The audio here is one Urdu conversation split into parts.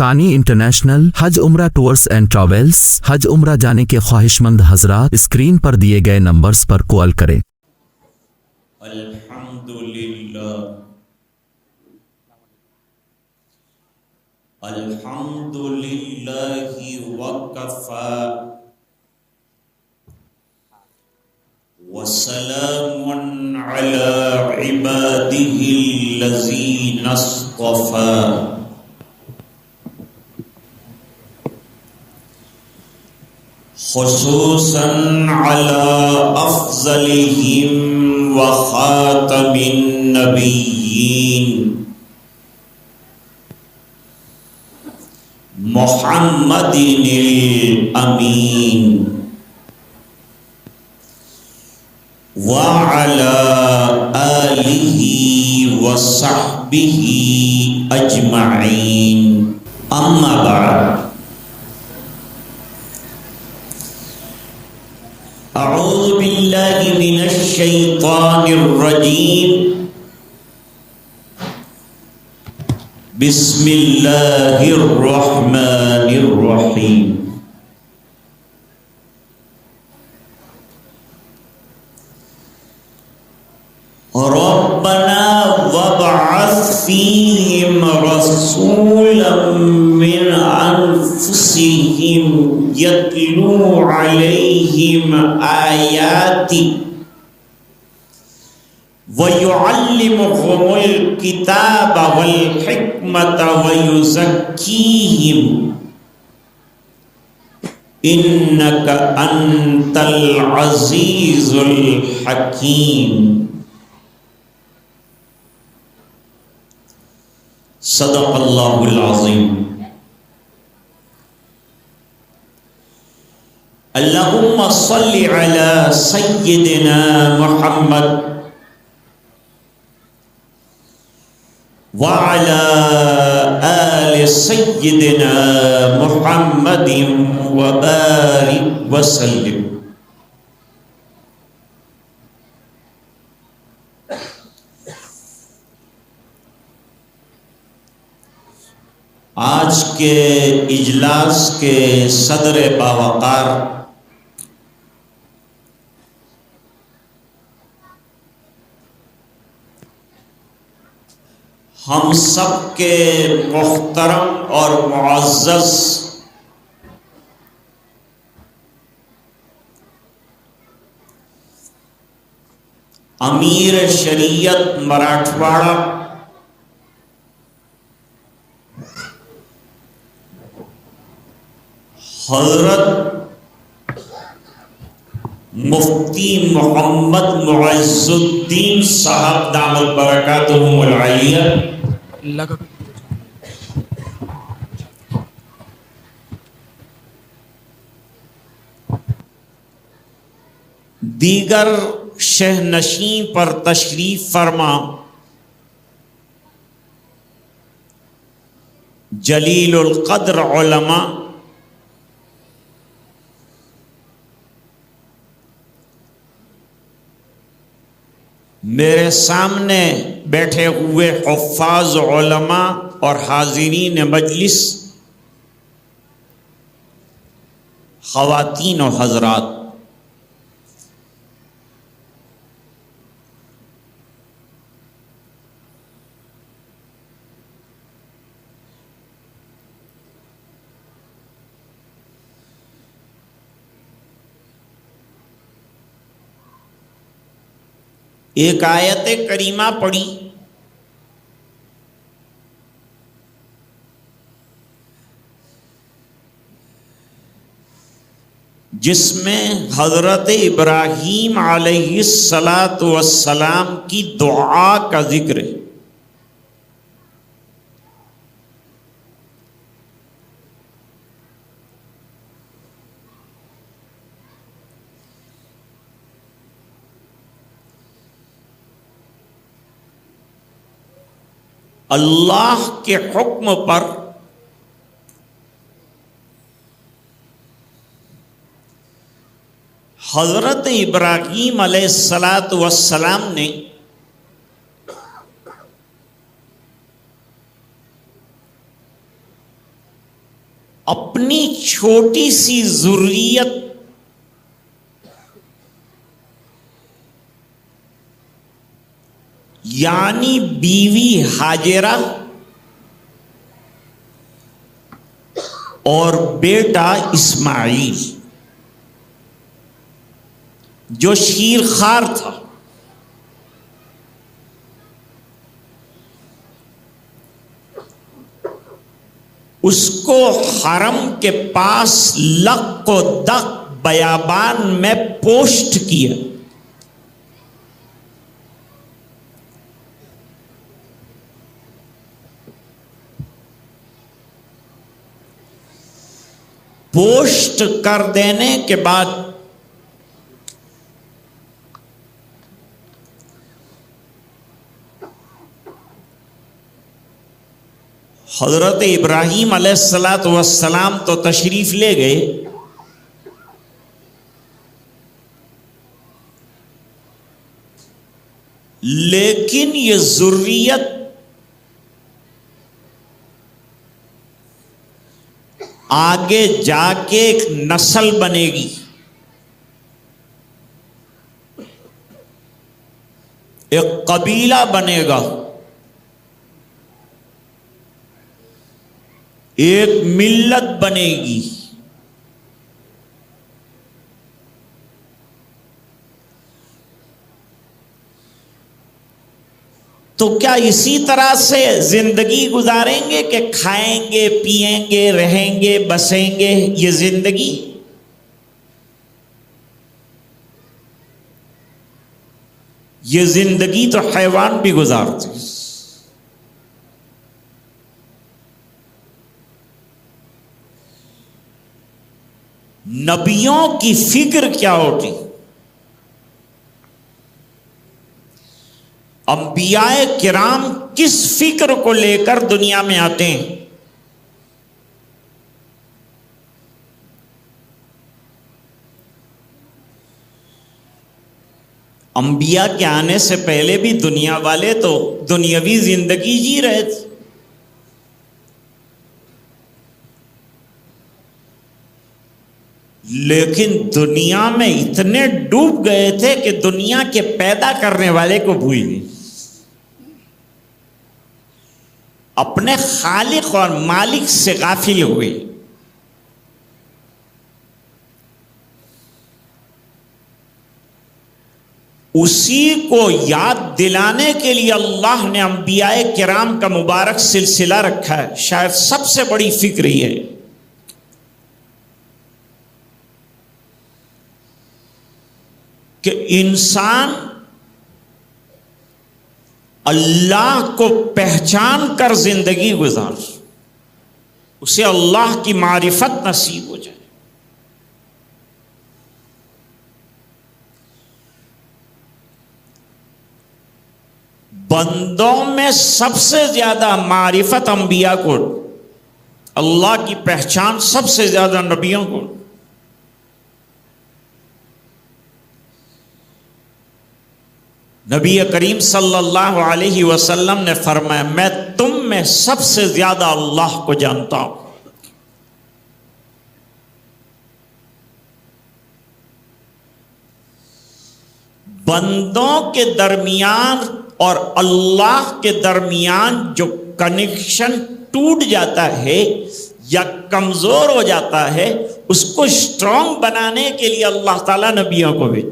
ثانی انٹرنیشنل حج عمرہ ٹورز اینڈ ٹریولز۔ حج عمرہ جانے کے خواہش مند حضرات اسکرین پر دیے گئے نمبرز پر کال کریں۔ الحمدللہ وکفی وسلام علی عباده الذین اصطفی۔ خصوصاً على أفضلهم وخاتم النبيين محمد الأمين وعلى آله وصحبه أجمعين، أما بعد، اعوذ باللہ من الشیطان الرجیم، بسم اللہ الرحمن الرحیم۔ ربنا وابعث فیہم رسولا من انفسہم یتلو علیہم آیاتک ویعلمہم الکتاب والحکمت ویزکیہم انک انت العزیز الحکیم۔ صدق اللہ العظیم۔ اللہم صلی علی سیدنا محمد وعلی آل سیدنا محمد وبارک وسلم۔ آج کے اجلاس کے صدر باوقار ہم سب کے محترم اور معزز امیر شریعت مراٹھواڑہ حضرت مفتی محمد معز الدین صاحب دامت برکاتہم العالیہ، دیگر شہنشین پر تشریف فرما جلیل القدر علماء، میرے سامنے بیٹھے ہوئے حفاظ علماء اور حاضرین مجلس، خواتین و حضرات، ایک آیت کریمہ پڑھی جس میں حضرت ابراہیم علیہ السلام کی دعا کا ذکر ہے۔ اللہ کے حکم پر حضرت ابراہیم علیہ السلام نے اپنی چھوٹی سی ذریت یعنی بیوی ہاجرہ اور بیٹا اسماعیل جو شیر خوار تھا، اس کو حرم کے پاس لق و دق بیابان میں پوسٹ کیا۔ پوسٹ کر دینے کے بعد حضرت ابراہیم علیہ السلام تو تشریف لے گئے، لیکن یہ ذریت آگے جا کے ایک نسل بنے گی، ایک قبیلہ بنے گا، ایک ملت بنے گی۔ تو کیا اسی طرح سے زندگی گزاریں گے کہ کھائیں گے، پیئیں گے، رہیں گے، بسیں گے؟ یہ زندگی تو حیوان بھی گزارتے ہیں۔ نبیوں کی فکر کیا ہوتی؟ انبیاء کرام کس فکر کو لے کر دنیا میں آتے ہیں؟ انبیاء کے آنے سے پہلے بھی دنیا والے تو دنیاوی زندگی جی رہے تھے، لیکن دنیا میں اتنے ڈوب گئے تھے کہ دنیا کے پیدا کرنے والے کو بھول گئے، اپنے خالق اور مالک سے غافل ہوئے۔ اسی کو یاد دلانے کے لیے اللہ نے انبیاء کرام کا مبارک سلسلہ رکھا ہے۔ شاید سب سے بڑی فکر یہ ہے کہ انسان اللہ کو پہچان کر زندگی گزار، اسے اللہ کی معرفت نصیب ہو جائے۔ بندوں میں سب سے زیادہ معرفت انبیاء کو، اللہ کی پہچان سب سے زیادہ نبیوں کو۔ نبی کریم صلی اللہ علیہ وسلم نے فرمایا، میں تم میں سب سے زیادہ اللہ کو جانتا ہوں۔ بندوں کے درمیان اور اللہ کے درمیان جو کنیکشن ٹوٹ جاتا ہے یا کمزور ہو جاتا ہے، اس کو اسٹرانگ بنانے کے لیے اللہ تعالیٰ نبیوں کو بھی۔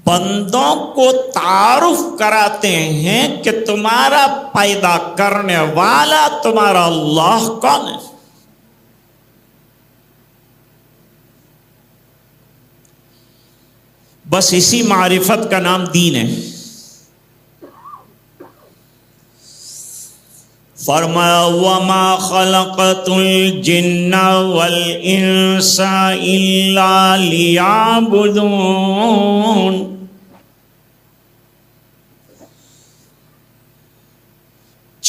بندوں کو تعارف کراتے ہیں کہ تمہارا پیدا کرنے والا تمہارا اللہ کون ہے۔ بس اسی معرفت کا نام دین ہے۔ فرمایا وَمَا خَلَقْتُ الْجِنَّ وَالْإِنسَ إِلَّا لِيَعْبُدُونَ۔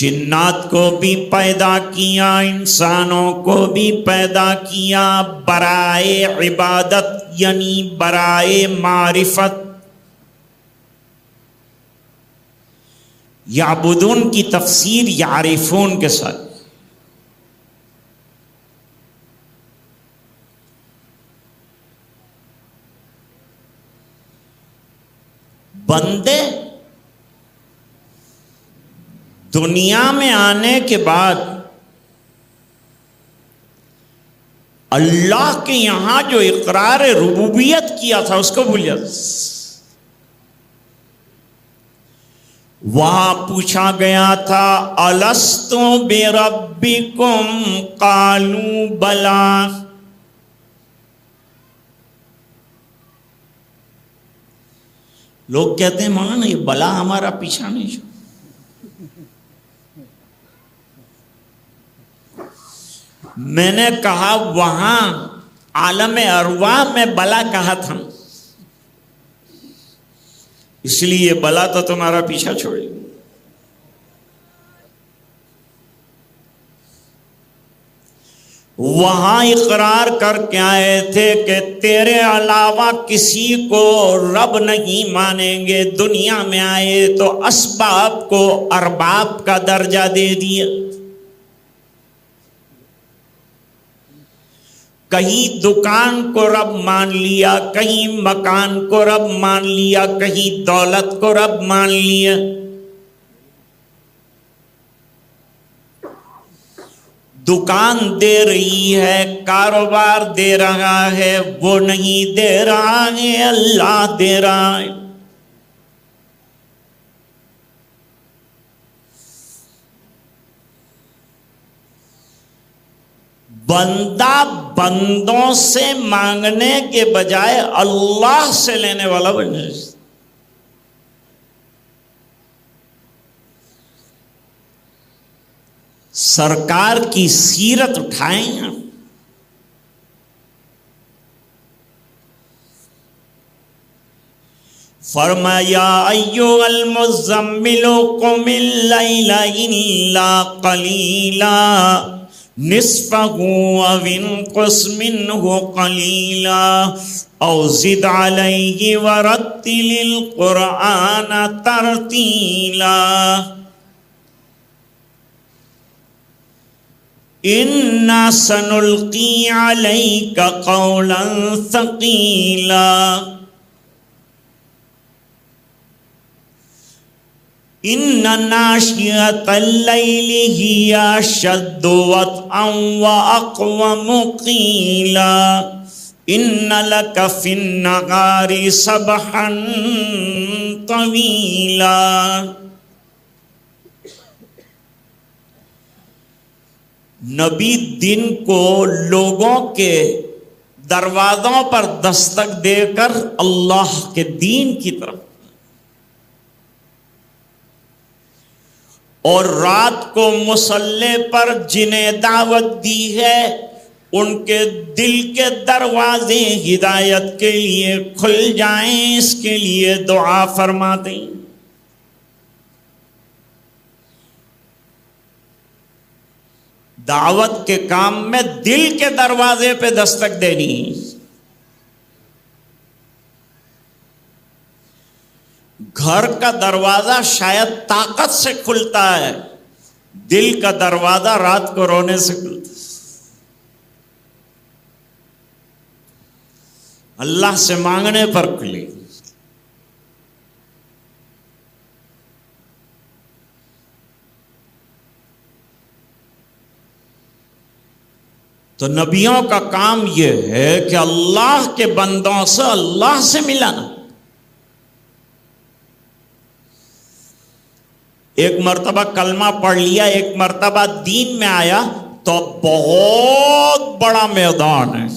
جنات کو بھی پیدا کیا، انسانوں کو بھی پیدا کیا برائے عبادت، یعنی برائے معرفت۔ یعبدون کی تفسیر یعرفون کے ساتھ۔ بندے دنیا میں آنے کے بعد اللہ کے یہاں جو اقرار ربوبیت کیا تھا اس کو بھول جاتے۔ وہاں پوچھا گیا تھا الستُ بربکم قالوا بلا، لوگ کہتے ہیں مولانا یہ بلا ہمارا پیچھا نہیں چھوڑ۔ میں نے کہا وہاں عالم ارواح میں بلا کہا تھا، اس لیے بلا تو تمہارا پیچھا چھوڑے۔ وہاں اقرار کر کے آئے تھے کہ تیرے علاوہ کسی کو رب نہیں مانیں گے۔ دنیا میں آئے تو اسباب کو ارباب کا درجہ دے دیا، کہیں دکان کو رب مان لیا، کہیں مکان کو رب مان لیا، کہیں دولت کو رب مان لیا۔ دکان دے رہی ہے، کاروبار دے رہا ہے، وہ نہیں دے رہا ہے، اللہ دے رہا ہے۔ بندہ بندوں سے مانگنے کے بجائے اللہ سے لینے والا بن جائے۔ سرکار کی سیرت اٹھائیں ہم، فرمایا ایھا المزمل قم اللیل الا قلیلا نصفه او انقص منه قلیلا او زد علیہ ورتل القرآن ترتیلا اِنَّا سَنُلْقِي عَلَيْكَ قَوْلًا ثَقِيلًا إِنَّ نَاشِئَةَ اللَّيْلِ هِيَ أَشَدُّ وَطْئًا وَأَقْوَمُ قِيلًا إِنَّ لَكَ فِي النَّهَارِ سَبْحًا طَوِيلًا۔ نبی دن کو لوگوں کے دروازوں پر دستک دے کر اللہ کے دین کی طرف، اور رات کو مصلی پر جنہیں دعوت دی ہے ان کے دل کے دروازے ہدایت کے لیے کھل جائیں، اس کے لیے دعا فرما دیں۔ دعوت کے کام میں دل کے دروازے پہ دستک دینی۔ گھر کا دروازہ شاید طاقت سے کھلتا ہے، دل کا دروازہ رات کو رونے سے کھلتا ہے۔ اللہ سے مانگنے پر کھلے۔ تو نبیوں کا کام یہ ہے کہ اللہ کے بندوں سے اللہ سے ملانا۔ ایک مرتبہ کلمہ پڑھ لیا، ایک مرتبہ دین میں آیا تو بہت بڑا میدان ہے۔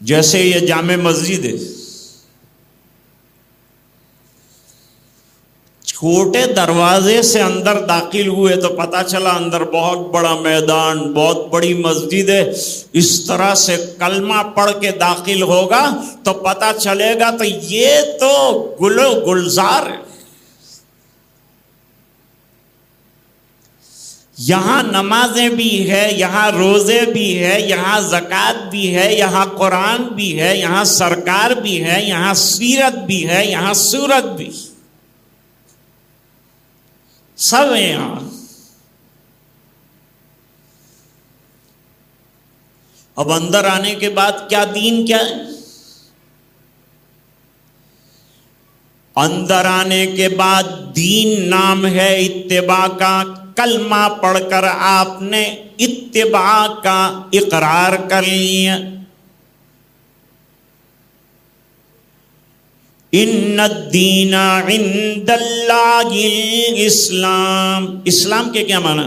جیسے یہ جامع مسجد ہے، چھوٹے دروازے سے اندر داخل ہوئے تو پتا چلا اندر بہت بڑا میدان، بہت بڑی مسجد ہے. اس طرح سے کلمہ پڑھ کے داخل ہوگا تو پتا چلے گا تو یہ تو گل و گلزار ہے. یہاں نمازیں بھی ہے، یہاں روزے بھی ہے، یہاں زکوٰۃ بھی ہے، یہاں قرآن بھی ہے، یہاں سرکار بھی ہے، یہاں سیرت بھی ہے، یہاں سورت بھی، سب ہیں یہاں. اب اندر آنے کے بعد کیا دین کیا ہے؟ اندر آنے کے بعد دین نام ہے اتباع کا. کلمہ پڑھ کر آپ نے اتباع کا اقرار کر لیا. ان الدین عند اللہ الاسلام. اسلام کے کیا معنی؟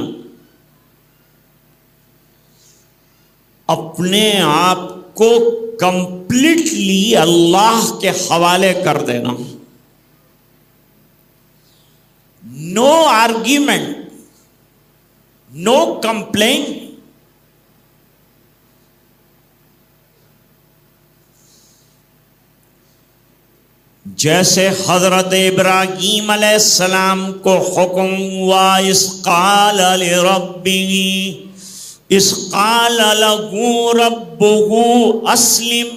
اپنے آپ کو کمپلیٹلی اللہ کے حوالے کر دینا. نو آرگیومنٹ، نو کمپلین. جیسے حضرت ابراہیم علیہ السلام کو حکم ہوا اذ قال لربہ، اذ قال لہ ربہ اسلم.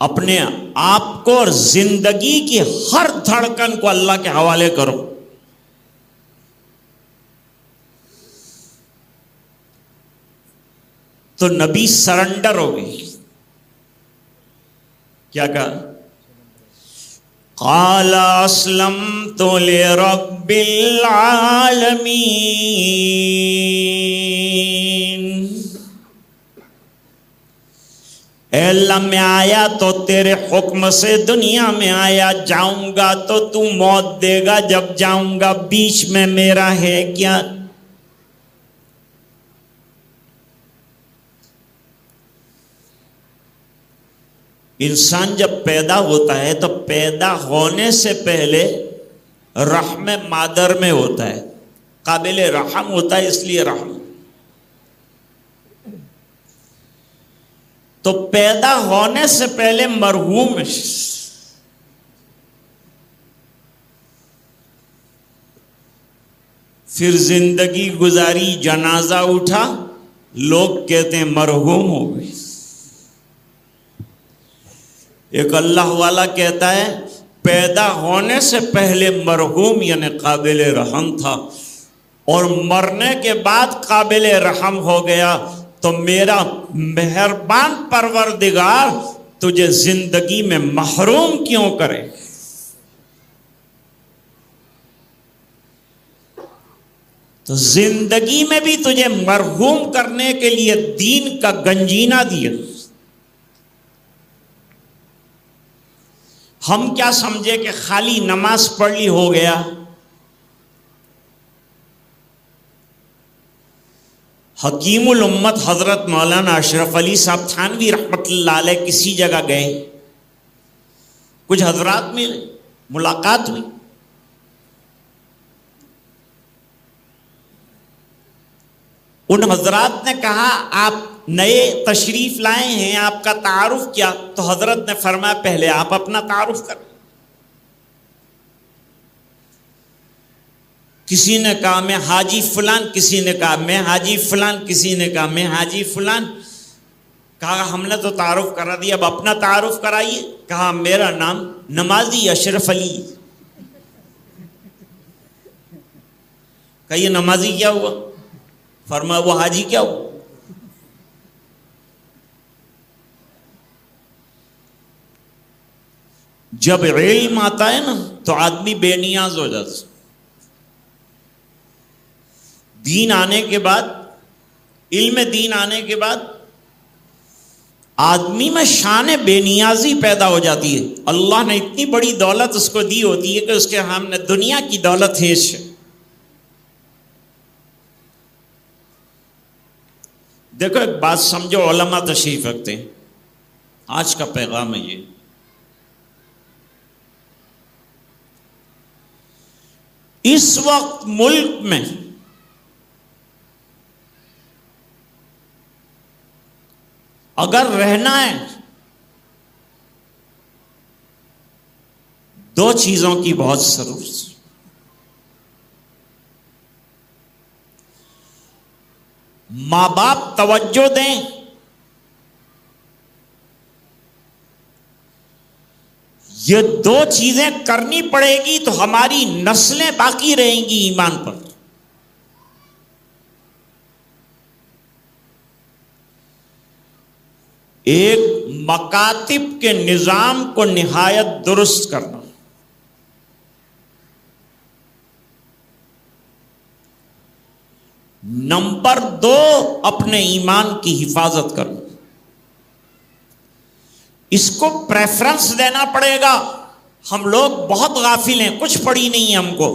اپنے آپ کو اور زندگی کی ہر دھڑکن کو اللہ کے حوالے کرو. تو نبی سرنڈر ہو گئی. کیا کہا؟ قال اسلمت لرب العالمین. اے اللہ میں آیا تو تیرے حکم سے دنیا میں آیا، جاؤں گا تو تو موت دے گا، جب جاؤں گا بیچ میں میرا ہے کیا؟ انسان جب پیدا ہوتا ہے تو پیدا ہونے سے پہلے رحم مادر میں ہوتا ہے، قابل رحم ہوتا ہے، اس لیے رحم. تو پیدا ہونے سے پہلے مرحوم ہے. پھر زندگی گزاری، جنازہ اٹھا، لوگ کہتے ہیں مرحوم ہو گئی. ایک اللہ والا کہتا ہے پیدا ہونے سے پہلے مرحوم یعنی قابل رحم تھا، اور مرنے کے بعد قابل رحم ہو گیا. تو میرا مہربان پروردگار تجھے زندگی میں محروم کیوں کرے؟ تو زندگی میں بھی تجھے مرحوم کرنے کے لیے دین کا گنجینہ دیا. ہم کیا سمجھے کہ خالی نماز پڑھ لی ہو گیا؟ حکیم الامت حضرت مولانا اشرف علی صاحب تھانوی رحمۃ اللہ علیہ کسی جگہ گئے، کچھ حضرات ملے، ملاقات ہوئی. ان حضرات نے کہا آپ نئے تشریف لائے ہیں، آپ کا تعارف کیا؟ تو حضرت نے فرمایا پہلے آپ اپنا تعارف کریں. کسی نے کہا میں حاجی فلان، کسی نے کہا میں حاجی فلان، کسی نے کہا میں حاجی فلان. کہا ہم نے تو تعارف کرا دیا، اب اپنا تعارف کرائیے. کہا میرا نام نمازی اشرف علی. کہا یہ نمازی کیا ہوا؟ فرمایا وہ حاجی کیا ہوا؟ جب علم آتا ہے نا تو آدمی بے نیاز ہو جاتا. دین آنے کے بعد، علم دین آنے کے بعد آدمی میں شان بے نیازی پیدا ہو جاتی ہے. اللہ نے اتنی بڑی دولت اس کو دی ہوتی ہے کہ اس کے سامنے دنیا کی دولت ہیچ ہے. دیکھو ایک بات سمجھو، علماء تشریف رکھتے ہیں. آج کا پیغام ہے یہ، اس وقت ملک میں اگر رہنا ہے دو چیزوں کی بہت ضرورت ہے. ماں باپ توجہ دیں، یہ دو چیزیں کرنی پڑے گی تو ہماری نسلیں باقی رہیں گی ایمان پر. ایک مکاتب کے نظام کو نہایت درست کرنا، نمبر دو اپنے ایمان کی حفاظت کرنا. اس کو پریفرنس دینا پڑے گا. ہم لوگ بہت غافل ہیں، کچھ پڑی نہیں ہے ہم کو.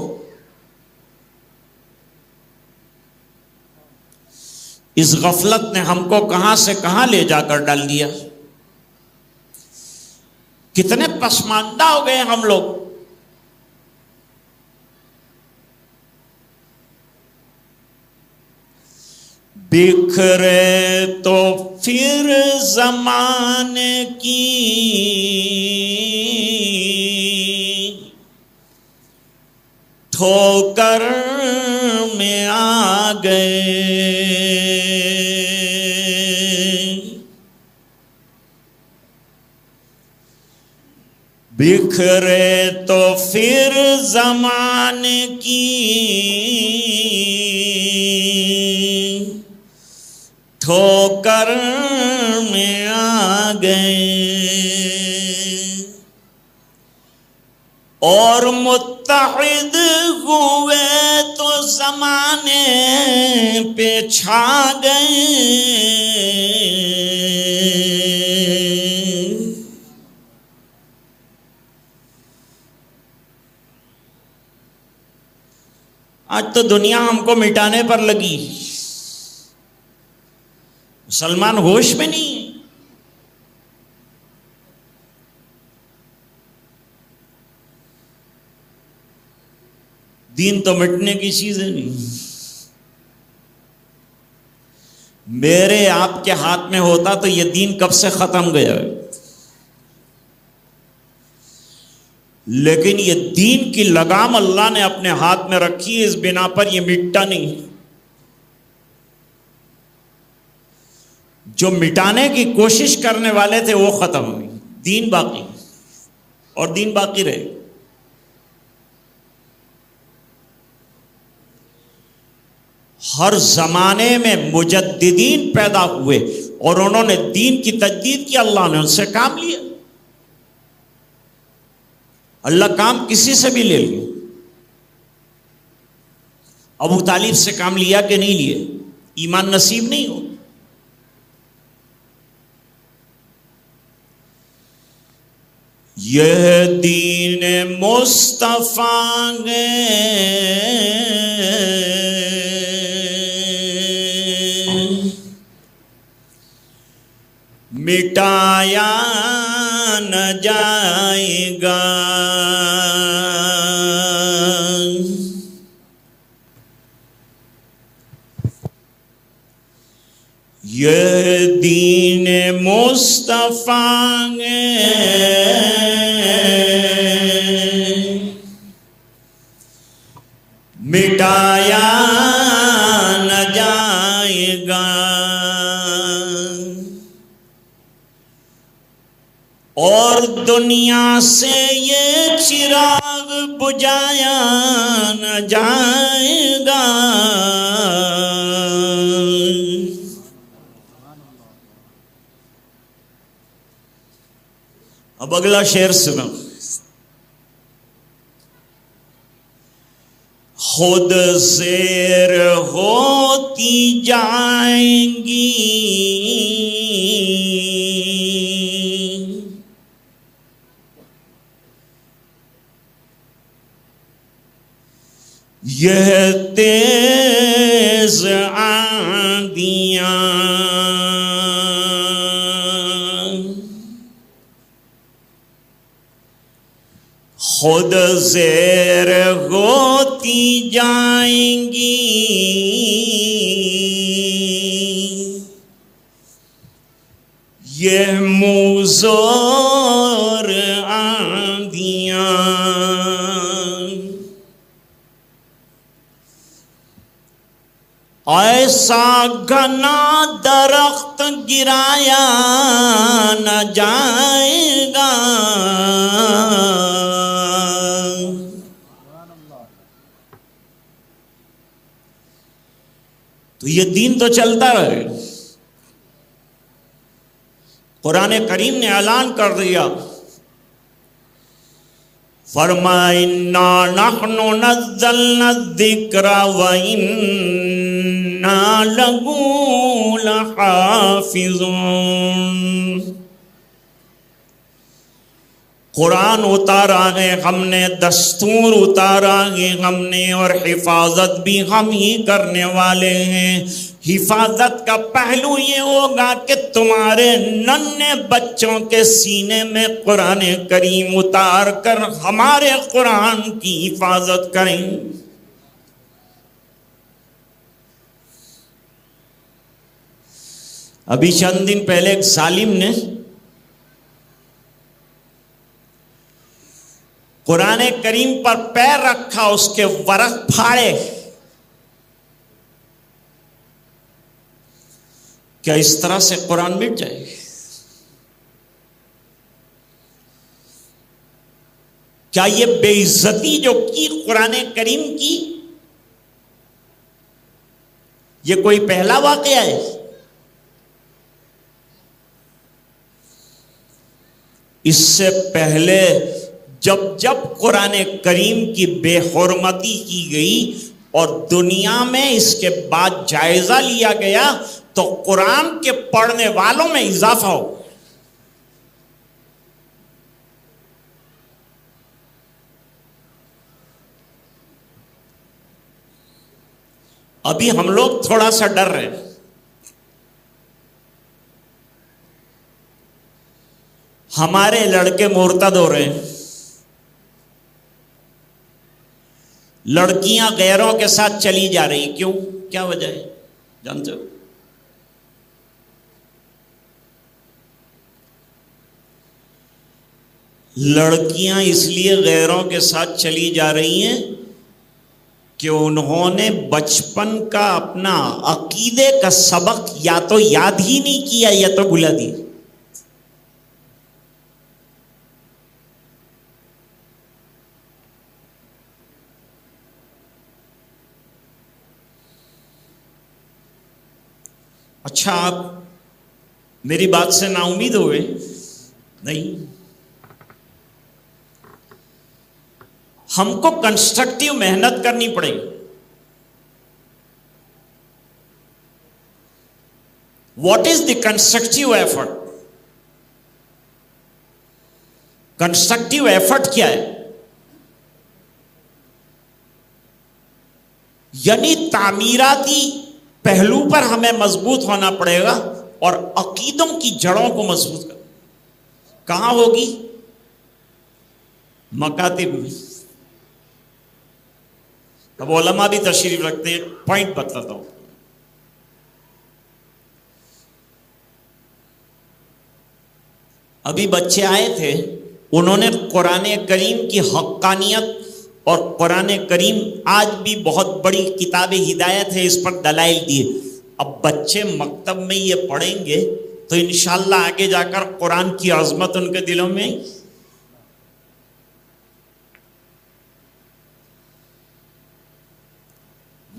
اس غفلت نے ہم کو کہاں سے کہاں لے جا کر ڈال دیا. کتنے پسماندہ ہو گئے ہم لوگ. بکھرے تو پھر زمانے کی ٹھوکر میں آ گئے. بکھرے تو پھر زمانے کی ٹھوکر میں آ گئے، اور متحد ہوئے تو زمانے پہ چھا گئے. آج تو دنیا ہم کو مٹانے پر لگی. مسلمان ہوش میں نہیں ہے. دین تو مٹنے کی چیز ہے نہیں. میرے آپ کے ہاتھ میں ہوتا تو یہ دین کب سے ختم گیا ہے. لیکن یہ دین کی لگام اللہ نے اپنے ہاتھ میں رکھی ہے، اس بنا پر یہ مٹتا نہیں. جو مٹانے کی کوشش کرنے والے تھے وہ ختم ہوئی، دین باقی اور دین باقی رہے. ہر زمانے میں مجددین پیدا ہوئے اور انہوں نے دین کی تجدید کی. اللہ نے ان سے کام لیا. اللہ کام کسی سے بھی لے لیا. ابو طالب سے کام لیا کہ نہیں لیا؟ ایمان نصیب نہیں ہو. یہ دین مصطفیٰ مٹایا نہ جائے گا. یہ دین مصطفیٰ مٹایا نہ جائے گا، اور دنیا سے یہ چراغ بجھایا نہ جائے گا. اب اگلا شعر سنو. خود زیر ہوتی جائیں گی یہ تیز آندیاں، خود زیر ہوتی جائیں گی یہ موزور آندیاں، ایسا گھنا درخت گرایا نہ جائے گا۔ تو یہ دین تو چلتا رہے۔ قرآن کریم نے اعلان کر دیا، فرمایا اِنَّا نَحْنُ نَزَّلْنَا الذِّكْرَ وَإِنَّا لَهُ لَحَافِظُونَ۔ قرآن اتارا ہے ہم نے، دستور اتارا ہے ہم نے، اور حفاظت بھی ہم ہی کرنے والے ہیں۔ حفاظت کا پہلو یہ ہوگا کہ تمہارے ننھے بچوں کے سینے میں قرآن کریم اتار کر ہمارے قرآن کی حفاظت کریں۔ ابھی چند دن پہلے ایک ظالم نے قرآن کریم پر پیر رکھا، اس کے ورق پھاڑے۔ کیا اس طرح سے قرآن مٹ جائے گا؟ کیا یہ بے عزتی جو کی قرآن کریم کی، یہ کوئی پہلا واقعہ ہے؟ اس سے پہلے جب قرآن کریم کی بے حرمتی کی گئی اور دنیا میں اس کے بعد جائزہ لیا گیا تو قرآن کے پڑھنے والوں میں اضافہ ہو۔ ابھی ہم لوگ تھوڑا سا ڈر رہے ہیں۔ ہمارے لڑکے مرتد ہو رہے ہیں، لڑکیاں غیروں کے ساتھ چلی جا رہی، کیوں؟ کیا وجہ ہے جانتے ہو؟ لڑکیاں اس لیے غیروں کے ساتھ چلی جا رہی ہیں کہ انہوں نے بچپن کا اپنا عقیدے کا سبق یا تو یاد ہی نہیں کیا یا تو بھلا دیا۔ اچھا، آپ میری بات سے نا امید ہوئے؟ نہیں، ہم کو کنسٹرکٹیو محنت کرنی پڑے گی۔ What is the constructive effort? Constructive effort کیا ہے؟ یعنی تعمیراتی پہلو پر ہمیں مضبوط ہونا پڑے گا اور عقیدوں کی جڑوں کو مضبوط کرنا۔ کہاں ہوگی؟ مکاتب میں۔ اب علماء بھی تشریف رکھتے ہیں، پوائنٹ بتلاتا ہوں۔ ابھی بچے آئے تھے، انہوں نے قرآن کریم کی حقانیت اور قرآن کریم آج بھی بہت بڑی کتاب ہدایت ہے، اس پر دلائل دیے۔ اب بچے مکتب میں یہ پڑھیں گے تو انشاءاللہ آگے جا کر قرآن کی عظمت ان کے دلوں میں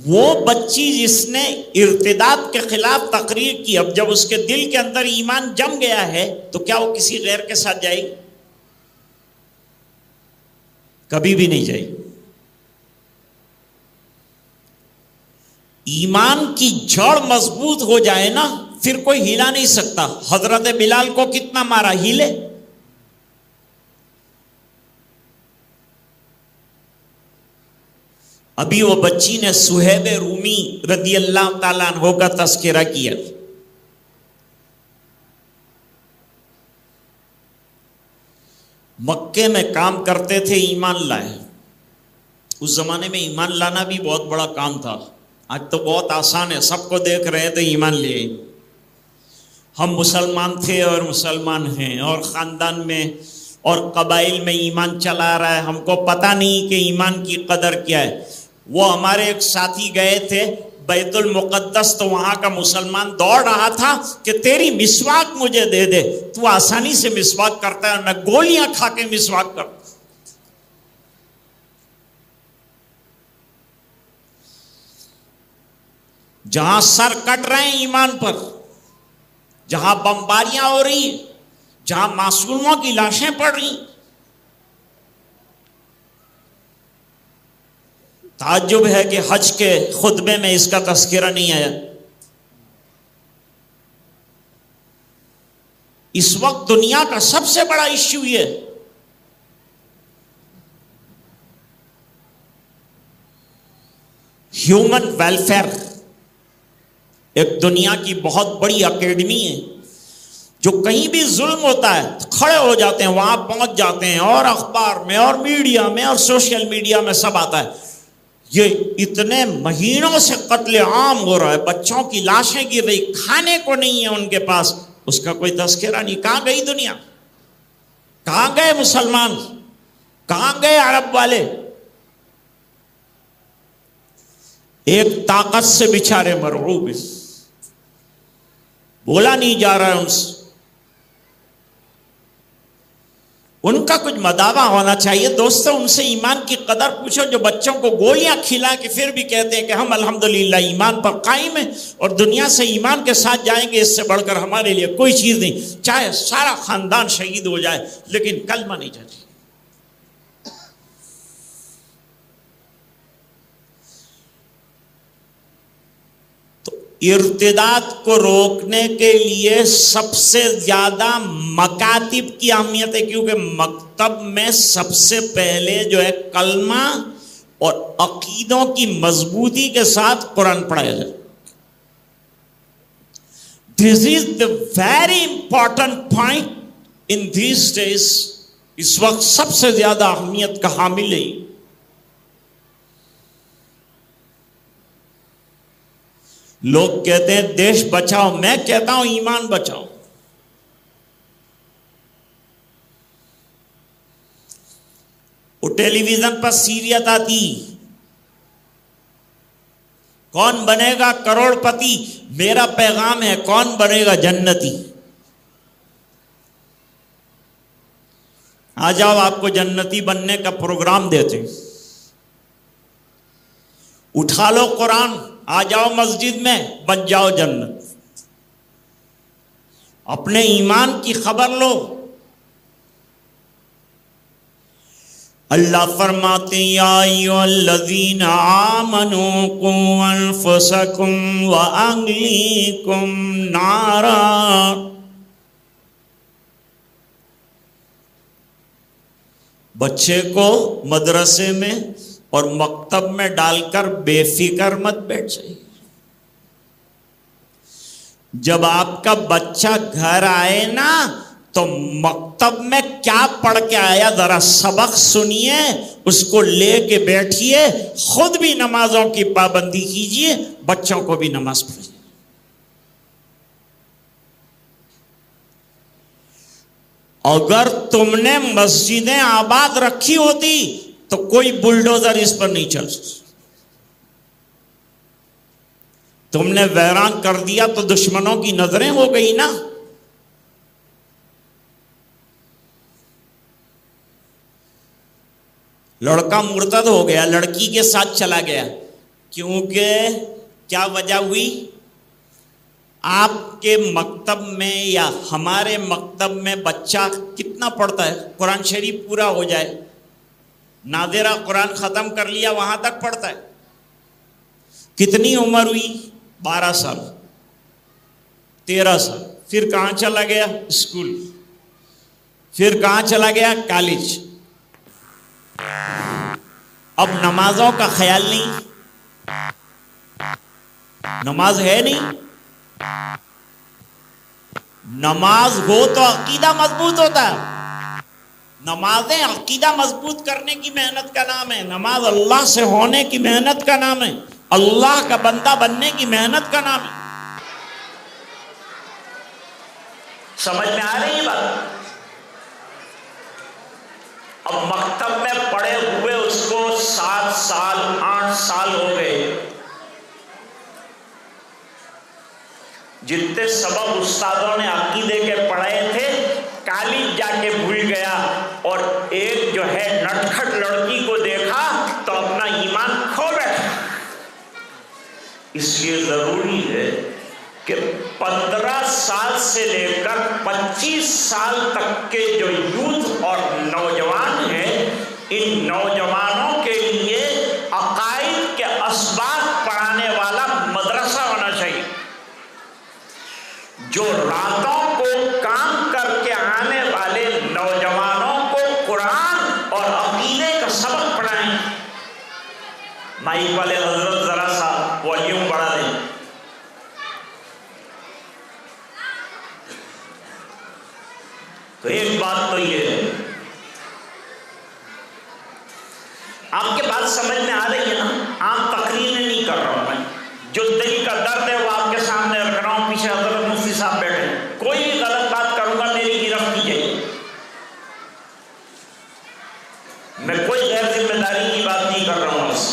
وہ بچی جس نے ارتداد کے خلاف تقریر کی، اب جب اس کے دل کے اندر ایمان جم گیا ہے تو کیا وہ کسی غیر کے ساتھ جائے گی؟ کبھی بھی نہیں جائے گی۔ ایمان کی جڑ مضبوط ہو جائے نا، پھر کوئی ہلا نہیں سکتا۔ حضرت بلال کو کتنا مارا، ہلے؟ ابھی وہ بچی نے صہیب رومی رضی اللہ تعالیٰ عنہ کا تذکرہ کیا۔ مکے میں کام کرتے تھے, ایمان لائے. اس زمانے میں ایمان لانا بھی بہت بڑا کام تھا. آج تو بہت آسان ہے, سب کو دیکھ رہے ہیں تو ایمان لے. ہم مسلمان تھے اور مسلمان ہیں, اور خاندان میں اور قبائل میں ایمان چلا رہا ہے, ہم کو پتہ نہیں کہ ایمان کی قدر کیا ہے. وہ ہمارے ایک ساتھی گئے تھے بیت المقدس, تو وہاں کا مسلمان دوڑ رہا تھا کہ تیری مسواک مجھے دے دے, تو آسانی سے مسواک کرتا ہے, میں گولیاں کھا کے مسواک کرتا. جہاں سر کٹ رہے ہیں ایمان پر, جہاں بمباریاں ہو رہی, جہاں معصوموں کی لاشیں پڑ رہی, تعجب ہے کہ حج کے خطبے میں اس کا تذکرہ نہیں آیا. اس وقت دنیا کا سب سے بڑا ایشو یہ ہیومن ویلفیئر. ایک دنیا کی بہت بڑی اکیڈمی ہے, جو کہیں بھی ظلم ہوتا ہے کھڑے ہو جاتے ہیں, وہاں پہنچ جاتے ہیں, اور اخبار میں اور میڈیا میں اور سوشل میڈیا میں سب آتا ہے. یہ اتنے مہینوں سے قتل عام ہو رہا ہے, بچوں کی لاشیں گر رہی, کھانے کو نہیں ہے ان کے پاس, اس کا کوئی تذکرہ نہیں. کہاں گئی دنیا؟ کہاں گئے مسلمان؟ کہاں گئے عرب والے؟ ایک طاقت سے بیچارے مرعوب, بولا نہیں جا رہا ہے ان سے. ان کا کچھ مداوع ہونا چاہیے. دوستو, ان سے ایمان کی قدر پوچھو جو بچوں کو گولیاں کھلا کے پھر بھی کہتے ہیں کہ ہم الحمدللہ ایمان پر قائم ہیں اور دنیا سے ایمان کے ساتھ جائیں گے, اس سے بڑھ کر ہمارے لیے کوئی چیز نہیں, چاہے سارا خاندان شہید ہو جائے لیکن کلمہ نہیں چاہیے. ارتداد کو روکنے کے لیے سب سے زیادہ مکاتب کی اہمیت ہے, کیونکہ مکتب میں سب سے پہلے جو ہے کلمہ اور عقیدوں کی مضبوطی کے ساتھ قرآن پڑھایا جائے. This is the very important point in these days. اس وقت سب سے زیادہ اہمیت کا حامل ہے. لوگ کہتے ہیں دیش بچاؤ, میں کہتا ہوں ایمان بچاؤ. وہ ٹیلی ویژن پر سیریت آتی, کون بنے گا کروڑ پتی, میرا پیغام ہے کون بنے گا جنتی. آ جاؤ, آپ کو جنتی بننے کا پروگرام دیتے, اٹھا لو قرآن, آ جاؤ مسجد میں, بن جاؤ جنت. اپنے ایمان کی خبر لو. اللہ فرماتے ہیں یا ایھا الذین آمنوا قوا انفسکم واہلیکم نارا. بچے کو مدرسے میں اور مکتب میں ڈال کر بے فکر مت بیٹھ جائیے. جب آپ کا بچہ گھر آئے نا تو مکتب میں کیا پڑھ کے آیا ذرا سبق سنیے, اس کو لے کے بیٹھیے, خود بھی نمازوں کی پابندی کیجیے, بچوں کو بھی نماز پڑھیے. اگر تم نے مسجدیں آباد رکھی ہوتی تو کوئی بلڈوزر اس پر نہیں چل سکتا. تم نے ویران کر دیا تو دشمنوں کی نظریں ہو گئی نا. لڑکا مرتد ہو گیا, لڑکی کے ساتھ چلا گیا, کیونکہ کیا وجہ ہوئی؟ آپ کے مکتب میں یا ہمارے مکتب میں بچہ کتنا پڑھتا ہے؟ قرآن شریف پورا ہو جائے, نادرہ قرآن ختم کر لیا, وہاں تک پڑھتا ہے. کتنی عمر ہوئی؟ 12 سال 13 سال. پھر کہاں چلا گیا؟ اسکول. پھر کہاں چلا گیا؟ کالج. اب نمازوں کا خیال نہیں, نماز ہے نہیں. نماز ہو تو عقیدہ مضبوط ہوتا ہے, نمازیں عقیدہ مضبوط کرنے کی محنت کا نام ہے، نماز اللہ سے ہونے کی محنت کا نام ہے، اللہ کا بندہ بننے کی محنت کا نام ہے۔ سمجھ میں آ رہی ہے بات؟ اب مکتب میں پڑھے ہوئے اس کو 7 سال 8 سال ہو گئے، جتنے سبق استادوں نے عقیدے کے پڑھائے تھے کالج جا کے بھول گیا، اور ایک جو ہے نٹکھٹ لڑکی کو دیکھا تو اپنا ایمان کھو بیٹھا۔ اس لیے ضروری ہے کہ 15 سال سے لے کر 25 سال تک کے جو یوتھ اور نوجوان ہیں، ان نوجوانوں کے لیے عقائد کے اسباق پڑھانے والا مدرسہ ہونا چاہیے، جو راتوں کو کام کر کے آنے والے نوجوانوں کو قرآن اور عقیدے کا سبق پڑھائیں۔ مائک والے حضرت ذرا سا والیوم بڑھا دیں۔ تو ایک بات تو یہ ہے، آپ کے بات سمجھ میں آ رہی ہے نا؟ عام تقریر نہیں کر رہا ہوں میں، جو دل کا درد ہے وہ آپ کے سامنے رکھ رہا ہوں، پیچھے حضرت مفتی صاحب بیٹھے ہیں، کوئی بھی غلط بات کروں گا میری گرفت کی جائے، میں کوئی غیر ذمہ داری کی بات نہیں کر رہا ہوں بس۔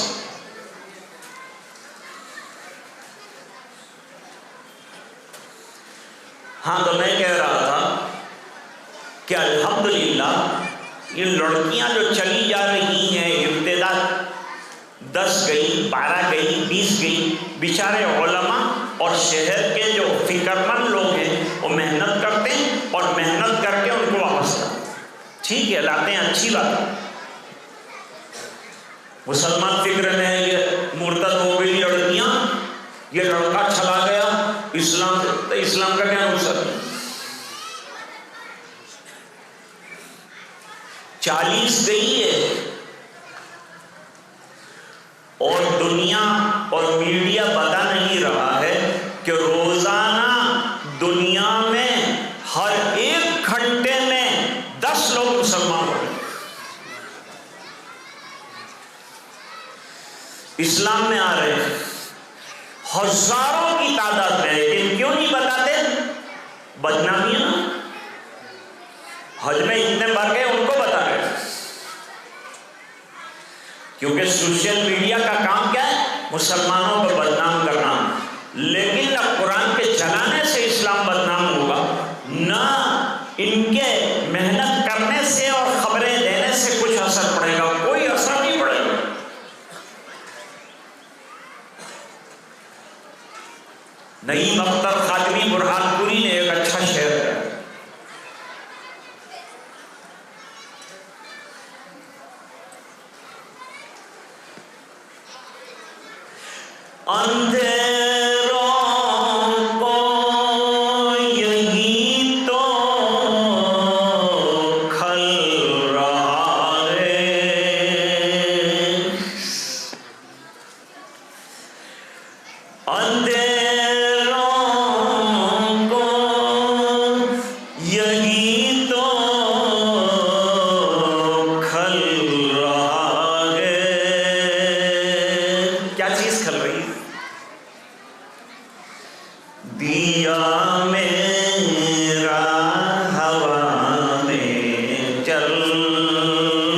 ہاں تو میں کہہ رہا تھا کہ الحمدللہ یہ لڑکیاں جو چلی جا رہی ہیں، ابتدا 10 گئی، 12 گئی، 20 گئی، بیچارے علماء اور شہر کے جو فکر مند لوگ ہیں وہ محنت کرتے ہیں اور محنت کر کے ان کو واپس لاتے ہیں، ٹھیک ہے، لاتے ہیں، اچھی بات ہے۔ مسلمان فکر میں ہے یہ مرتد ہو گئی لڑکیاں، یہ لڑکا چلا گیا، اسلام کا کیا نقصان ہے؟ 40 گئی ہے اور دنیا اور میڈیا بتا نہیں رہا ہے کہ روزانہ دنیا میں ہر 1 گھنٹے میں 10 لوگ مسلمان ہو رہے ہیں، اسلام میں آ رہے ہیں، ہزاروں کی تعداد میں، لیکن کیوں نہیں بتاتے؟ بدنامی ہے نا، حج میں اتنے مر گئے ان کو بتا رہے، کیونکہ سوشل میڈیا کا کام کیا ہے؟ مسلمانوں کو بدنام کرنا، لیکن نہ قرآن کے چلانے سے اسلام بدنام ہوگا، نہ ان کے محنت کرنے سے اور خبریں دینے سے کچھ اثر پڑے گا، کوئی اثر نہیں پڑے گا۔ نعیم اختر خاتمی برہان پوری نے ایک اچھا شعر ہے، اندھیروں کو یہی تو کھل رہا ہے، اندھیروں کو یہی تو کھل رہا ہے۔ کیا چیز کھل رہی ہے؟ دیا میرا ہوا میں چل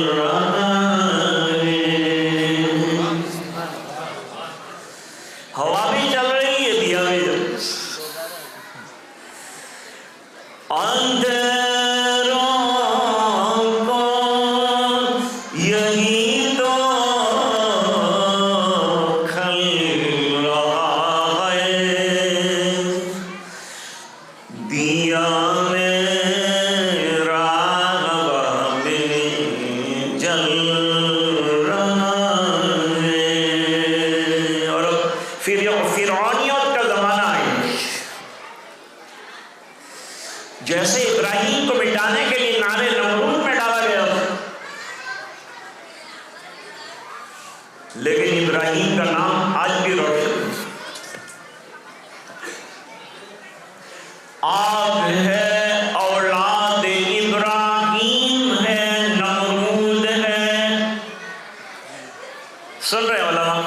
رہا ہے، ہوا بھی چل رہی ہے، دیا بھی چل رہی ہے۔ اندھیروں کو یہی تو کھل رہا ہے، دیا میرا ہوا میں سن رہے علماء؟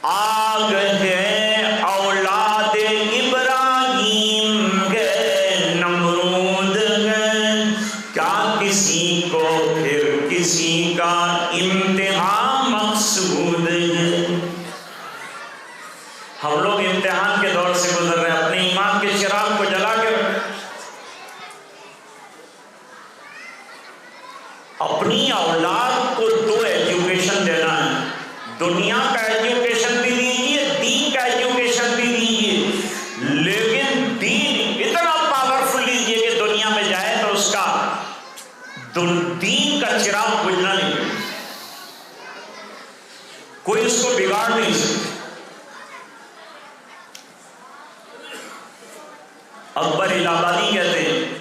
آگ ہے اولاد ابراہیم ہے نمرود ہے، کیا کسی کو پھر کسی کا امتحان مقصود ہے؟ ہم لوگ امتحان کے دور سے گزر رہے ہیں، اپنے ایمان کے چراغ کو جلا کے اپنی اولاد کو 2 ایجوکیشن دینا ہے، دنیا کا ایجوکیشن بھی دیجیے، دین کا ایجوکیشن بھی دیجیے، لیکن دین اتنا پاورفل دیجیے کہ دنیا میں جائے تو اس کا دین کا چراغ بجھنا نہیں، کوئی اس کو بگاڑ نہیں سکتا۔ اکبر الہ آبادی کہتے ہیں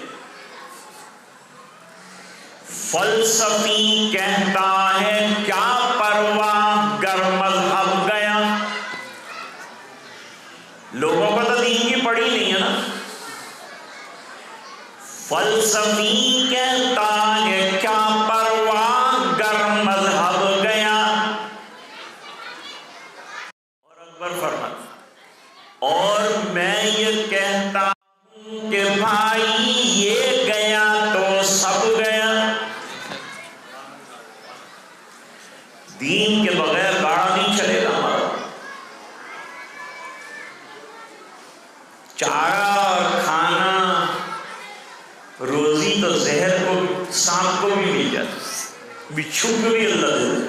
فلسفی کہتا ہے کیا پرواہ گر مذہب گیا۔ لوگوں کو تو دین کی پڑھی نہیں ہے نا۔ فلسفی کہتا ہے کیا پرواہ گر مذہب گیا، اور اکبر فرماتا اور میں یہ کہتا ہوں کہ بھائی یہ گیا تو سب گیا۔ دین کے بغیر گاڑا نہیں چلے گا ہمارا، چارہ اور کھانا روزی تو زہر کو سانپ کو بھی مل جاتی، بچھو کو بھی اللہ دے۔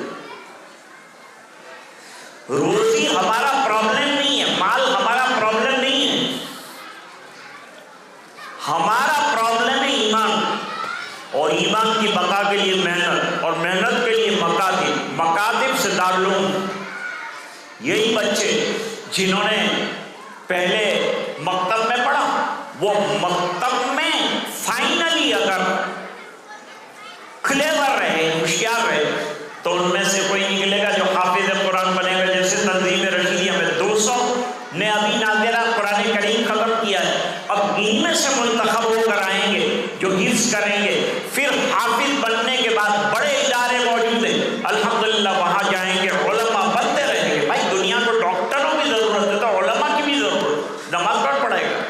روزی ہمارا پرابلم نہیں ہے، مال ہمارا پرابلم نہیں ہے، ہمارا پرابلم ہے ایمان، اور ایمان کی بقا کے لیے محنت، اور محنت کے لیے مکاتب سے دارالعلوم۔ یہی بچے جنہوں نے پہلے مکتب میں پڑھا، وہ مکتب میں فائنلی اگر کلیور رہے، ہوشیار رہے، تو ان میں سے کوئی نکلے گا جو حافظ قرآن بنے گا۔ جیسے تنظیم رشیدیہ میں 200 نے ابھی نادرہ قرآن کریم ختم کیا ہے، اب ان میں سے منتخب ہو کر آئیں گے جو حفظ کریں گے، پھر حافظ بننے کے بعد بڑے ادارے موجود ہیں، الحمدللہ وہاں جائیں گے، علماء بنتے رہیں گے۔ بھائی دنیا کو ڈاکٹروں کی ضرورت ہے تو علماء کی بھی ضرورت۔ نماز کون پڑھائے گا؟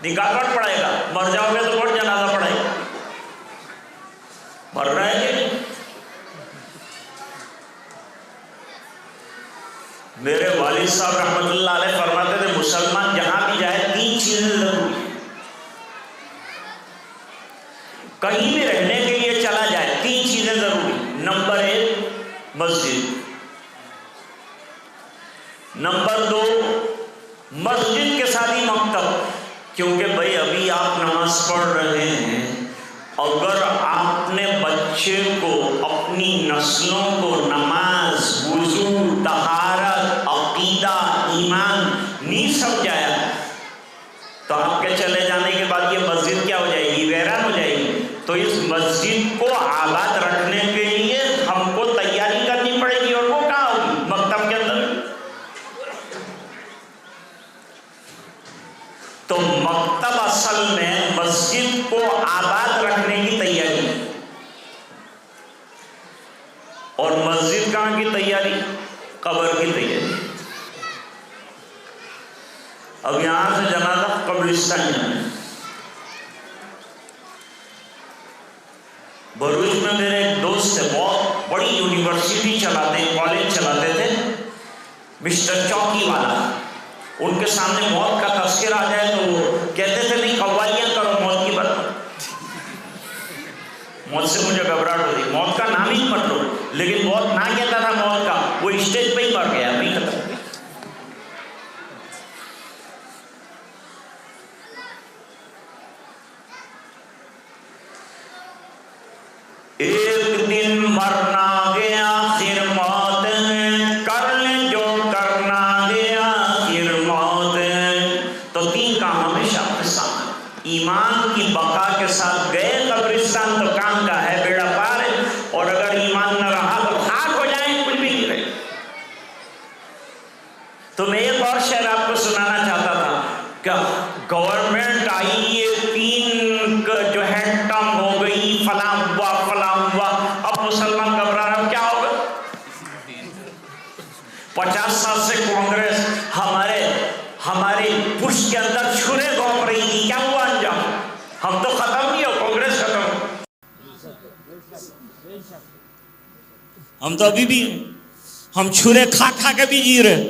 نکاح کون پڑھائے گا؟ مر جاؤ گے تو کون جنازہ پڑھائے گا؟ مر رہے ہیں کہ نہیں؟ میرے والد صاحب رحمۃ اللہ علیہ فرماتے تھے مسلمان جہاں بھی جائے 3 چیزیں ضروری ہیں، کہیں بھی رہنے کے لیے چلا جائے 3 چیزیں ضروری۔ نمبر 1 مسجد، نمبر 2 مسجد کے ساتھ ہی مکتب، کیونکہ بھائی ابھی آپ نماز پڑھ رہے ہیں، اگر آپ نے بچے کو اپنی نسلوں کو نماز، وضو، طہارت، عقیدہ، ایمان نہیں سمجھایا تو آپ کے چلے جانے کے بعد یہ مسجد کیا ہو جائے گی؟ ویران ہو جائے گی۔ تو اس مسجد کو آباد رکھنے کے لیے ہم کو تیاری کرنی پڑے گی، اور وہ کہاں ہوگی؟ مکتب کے اندر۔ تو مکتب اصل میں مسجد کو آباد رکھنے کی تیاری، اور مسجد کہاں کی تیاری؟ قبر کی تیاری۔ اب یہاں سے جنازہ قبرستان جانا۔ بروچ میں میرے ایک دوست ہے، بہت بڑی یونیورسٹی چلاتے ہیں، کالج چلاتے تھے، مسٹر چوکی والا۔ ان کے سامنے موت کا تذکرہ آ جائے تو وہ کہتے تھے نہیں قوالیاں کرو موت کی بات۔ موت سے مجھے گھبراہٹ ہوتی، موت کا نام ہی مت لو، لیکن موت نہ کہتا تھا موت کا، وہ اسٹیج پہ ہی مر گیا، نہیں ختم۔ ایک دن مرنا گیا پھر موت ہے، کر لیں جو کرنا گیا پھر موت ہے۔ تو 3 کام ہمیشہ اپنے سامنے، ایمان کی بقا کے ساتھ گئے قبرستان تو کام کا ہے، بیڑا پار ہے، اور اگر ایمان نہ رہا تو خاک ہو جائیں، کچھ بھی نہیں رہے۔ تو میں ایک اور شعر آپ کو سنانا چاہتا تھا کہ گورنمنٹ آئی ہے 3 جو ہے ٹرم ہو گئی، فلاں ہوا، اب مسلمان گھبرا رہا، کیا ہوگا؟ ہم تو ابھی بھی ہیں، ہم چھرے کھا کھا کے بھی جی رہے.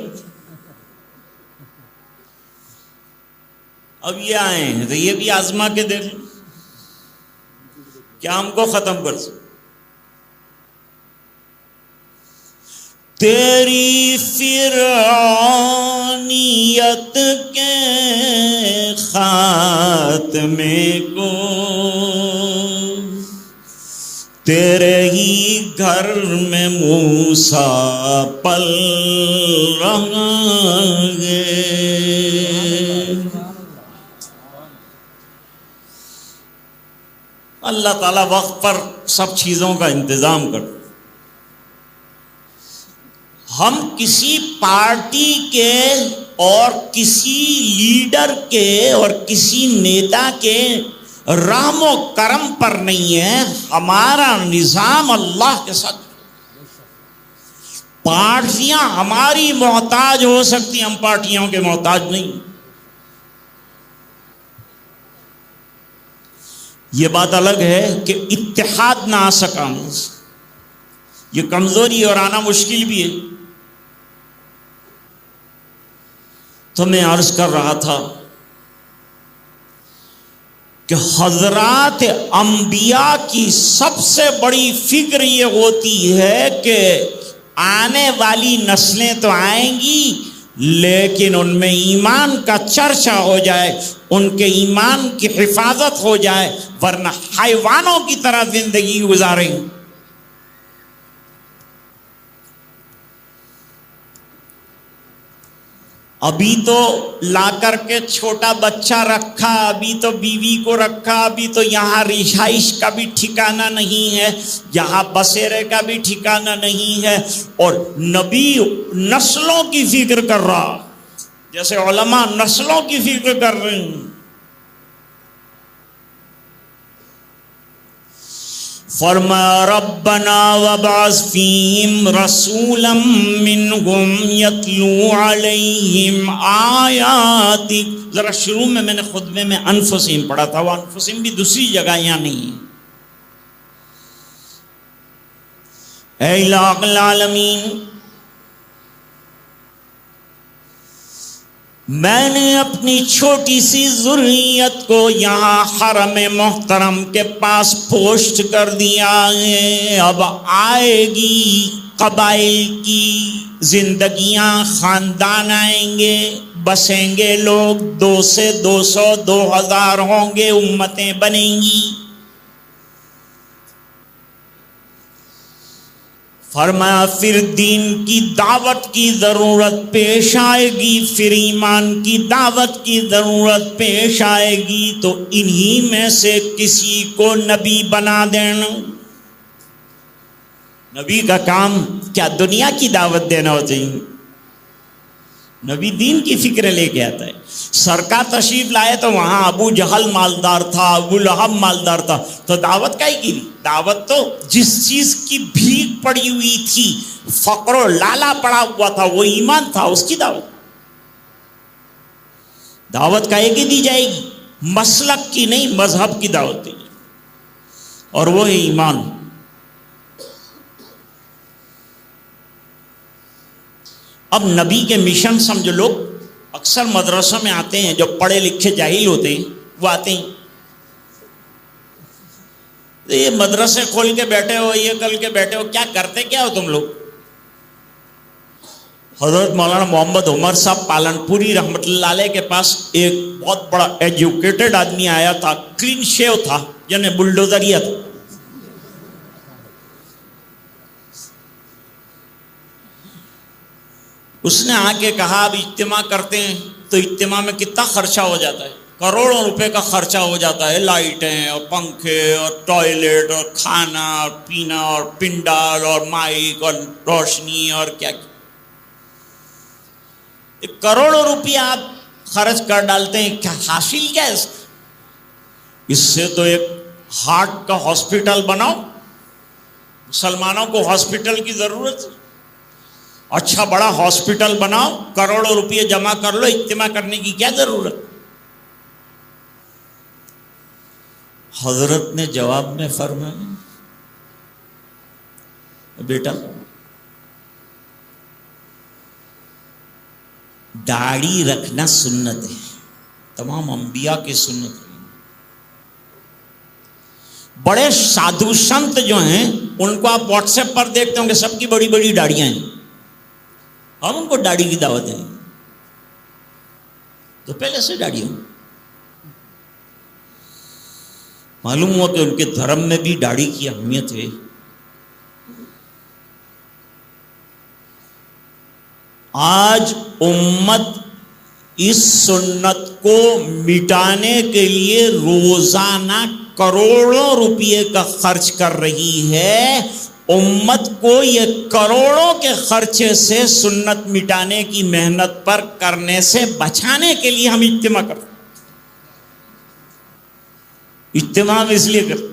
اب یہ آئے ہیں تو یہ بھی آزما کے دیکھ لیں کیا ہم کو ختم کر سکتے. تیری فرعونیت کے خاتمے کو تیرے ہی گھر میں موسیٰ پل رہا ہے. اللہ تعالیٰ وقت پر سب چیزوں کا انتظام کر. ہم کسی پارٹی کے اور کسی لیڈر کے اور کسی نیتا کے رحم و کرم پر نہیں ہے، ہمارا نظام اللہ کے ساتھ. پارٹیاں ہماری محتاج ہو سکتی، ہم پارٹیوں کے محتاج نہیں. یہ بات الگ ہے کہ اتحاد نہ آ سکا، یہ کمزوری اور آنا مشکل بھی ہے. تو میں عرض کر رہا تھا کہ حضرات انبیاء کی سب سے بڑی فکر یہ ہوتی ہے کہ آنے والی نسلیں تو آئیں گی لیکن ان میں ایمان کا چرچا ہو جائے، ان کے ایمان کی حفاظت ہو جائے، ورنہ حیوانوں کی طرح زندگی گزاریں. ابھی تو لا کر کے چھوٹا بچہ رکھا، ابھی تو بیوی کو رکھا، ابھی تو یہاں رہائش کا بھی ٹھکانہ نہیں ہے، یہاں بسیرے کا بھی ٹھکانہ نہیں ہے، اور نبی نسلوں کی فکر کر رہا جیسے علماء نسلوں کی فکر کر رہے ہیں. فرمایا ربنا وابعث فیہم رسولا منہم یتلو علیہم آیاتک. ذرا شروع میں نے خطبے میں انفسہم پڑھا تھا، وہ انفسہم بھی دوسری جگہ یہاں نہیں ہے. اے الہ العالمین، میں نے اپنی چھوٹی سی ذریت کو یہاں حرم محترم کے پاس پوسٹ کر دیا ہے. اب آئے گی قبائل کی زندگیاں، خاندان آئیں گے، بسیں گے لوگ، 2 سے 200 2000 ہوں گے، امتیں بنیں گی. فرمایا پھر دین کی دعوت کی ضرورت پیش آئے گی، پھر ایمان کی دعوت کی ضرورت پیش آئے گی، تو انہی میں سے کسی کو نبی بنا دینا. نبی کا کام کیا دنیا کی دعوت دینا ہوتی ہے؟ نبی دین کی فکر لے کے آتا ہے. سرکار تشریف لائے تو وہاں ابو جہل مالدار تھا، ابو لہب مالدار تھا، تو دعوت کا ہی کی. دعوت تو جس چیز کی بھیک پڑی ہوئی تھی، فقر و لالا پڑا ہوا تھا، وہ ایمان تھا، اس کی دعوت. دعوت کا ایک ہی دی جائے گی، مسلک کی نہیں، مذہب کی دعوت دی جائے گی، اور وہ ہے ایمان. اب نبی کے مشن سمجھ لوگ اکثر مدرسوں میں آتے ہیں، جو پڑھے لکھے جاہل ہوتے ہیں وہ آتے ہیں، یہ مدرسے کھول کے بیٹھے ہو، یہ کل کے بیٹھے ہو، کیا کرتے کیا ہو تم لوگ؟ حضرت مولانا محمد عمر صاحب پالنپوری رحمۃ اللہ علیہ کے پاس ایک بہت بڑا ایجوکیٹڈ آدمی آیا تھا، کلین شیو تھا، یعنی بلڈوزریا تھا. اس نے آ کے کہا اب اجتماع کرتے ہیں تو اجتماع میں کتنا خرچہ ہو جاتا ہے؟ کروڑوں روپے کا خرچہ ہو جاتا ہے، لائٹیں اور پنکھے اور ٹوائلٹ اور کھانا اور پینا اور پنڈال اور مائک اور روشنی اور کیا کیا. کروڑوں روپیہ آپ خرچ کر ڈالتے ہیں، کیا حاصل کیا ہے اس سے؟ تو ایک ہارٹ کا ہاسپٹل بناؤ، مسلمانوں کو ہاسپٹل کی ضرورت ہے، اچھا بڑا ہاسپٹل بناؤ، کروڑوں روپے جمع کر لو، اجتماع کرنے کی کیا ضرورت؟ حضرت نے جواب میں فرمایا بیٹا داڑھی رکھنا سنت ہے، تمام انبیاء کی سنت ہے۔ بڑے سادھو سنت جو ہیں ان کو آپ واٹس ایپ پر دیکھتے ہوں گے، سب کی بڑی بڑی داڑیاں ہیں، ہم ان کو داڑھی کی دعوت دیں تو پہلے سے داڑھی ہو۔ معلوم ہوا کہ ان کے دھرم میں بھی داڑھی کی اہمیت ہے۔ آج امت اس سنت کو مٹانے کے لیے روزانہ کروڑوں روپے کا خرچ کر رہی ہے۔ امت کو یہ کروڑوں کے خرچے سے سنت مٹانے کی محنت پر کرنے سے بچانے کے لیے ہم اجتماع کرتے، اجتماع اس لیے کرتے۔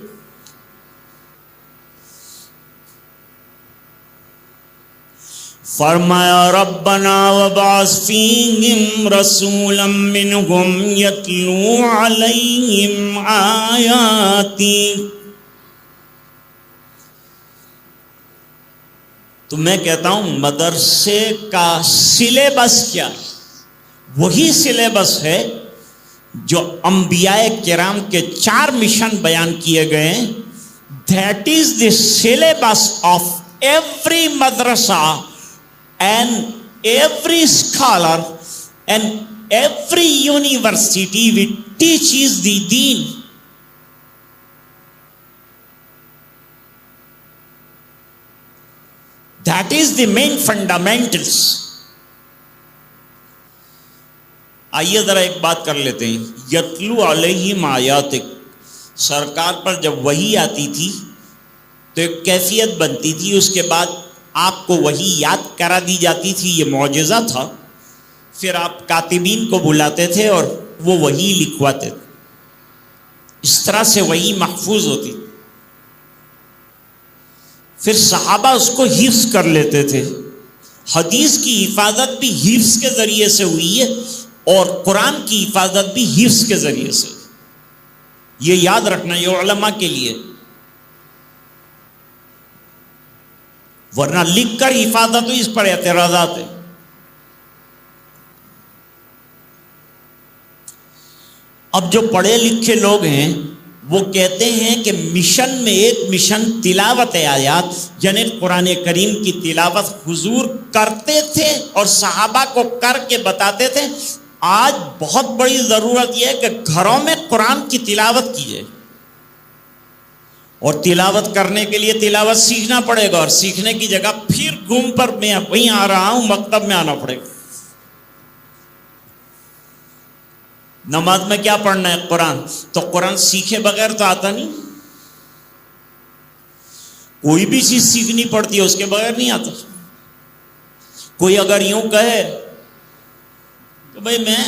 فرمایا ربنا وابعث فیہم رسولا منہم یتلو علیہم آیاتی۔ تو میں کہتا ہوں مدرسے کا سلیبس کیا ہے؟ وہی سلیبس ہے جو انبیاء کرام کے 4 مشن بیان کیے گئے ہیں۔ That is the syllabus of every madrasa and every scholar and every university which teaches the deen. That is the main fundamentals. آئیے ذرا ایک بات کر لیتے ہیں۔ یتلو علیہم آیاتک، سرکار پر جب وحی آتی تھی تو ایک کیفیت بنتی تھی، اس کے بعد آپ کو وحی یاد کرا دی جاتی تھی، یہ معجزہ تھا۔ پھر آپ کاتبین کو بلاتے تھے اور وہ وحی لکھواتے تھے، اس طرح سے وحی محفوظ ہوتی تھی۔ پھر صحابہ اس کو حفظ کر لیتے تھے۔ حدیث کی حفاظت بھی حفظ کے ذریعے سے ہوئی ہے اور قرآن کی حفاظت بھی حفظ کے ذریعے سے۔ یہ یاد رکھنا، یہ علماء کے لیے، ورنہ لکھ کر حفاظت ہوئی، اس پر اعتراضات ہیں۔ اب جو پڑھے لکھے لوگ ہیں وہ کہتے ہیں کہ مشن میں ایک مشن تلاوت آیات، یعنی قرآن کریم کی تلاوت حضور کرتے تھے اور صحابہ کو کر کے بتاتے تھے۔ آج بہت بڑی ضرورت یہ ہے کہ گھروں میں قرآن کی تلاوت کی جائے، اور تلاوت کرنے کے لیے تلاوت سیکھنا پڑے گا، اور سیکھنے کی جگہ پھر گھوم پر میں وہیں آ رہا ہوں، مکتب میں آنا پڑے گا۔ نماز میں کیا پڑھنا ہے؟ قرآن، تو قرآن سیکھے بغیر تو آتا نہیں۔ کوئی بھی چیز سیکھنی پڑتی ہے، اس کے بغیر نہیں آتا۔ کوئی اگر یوں کہے کہ بھئی میں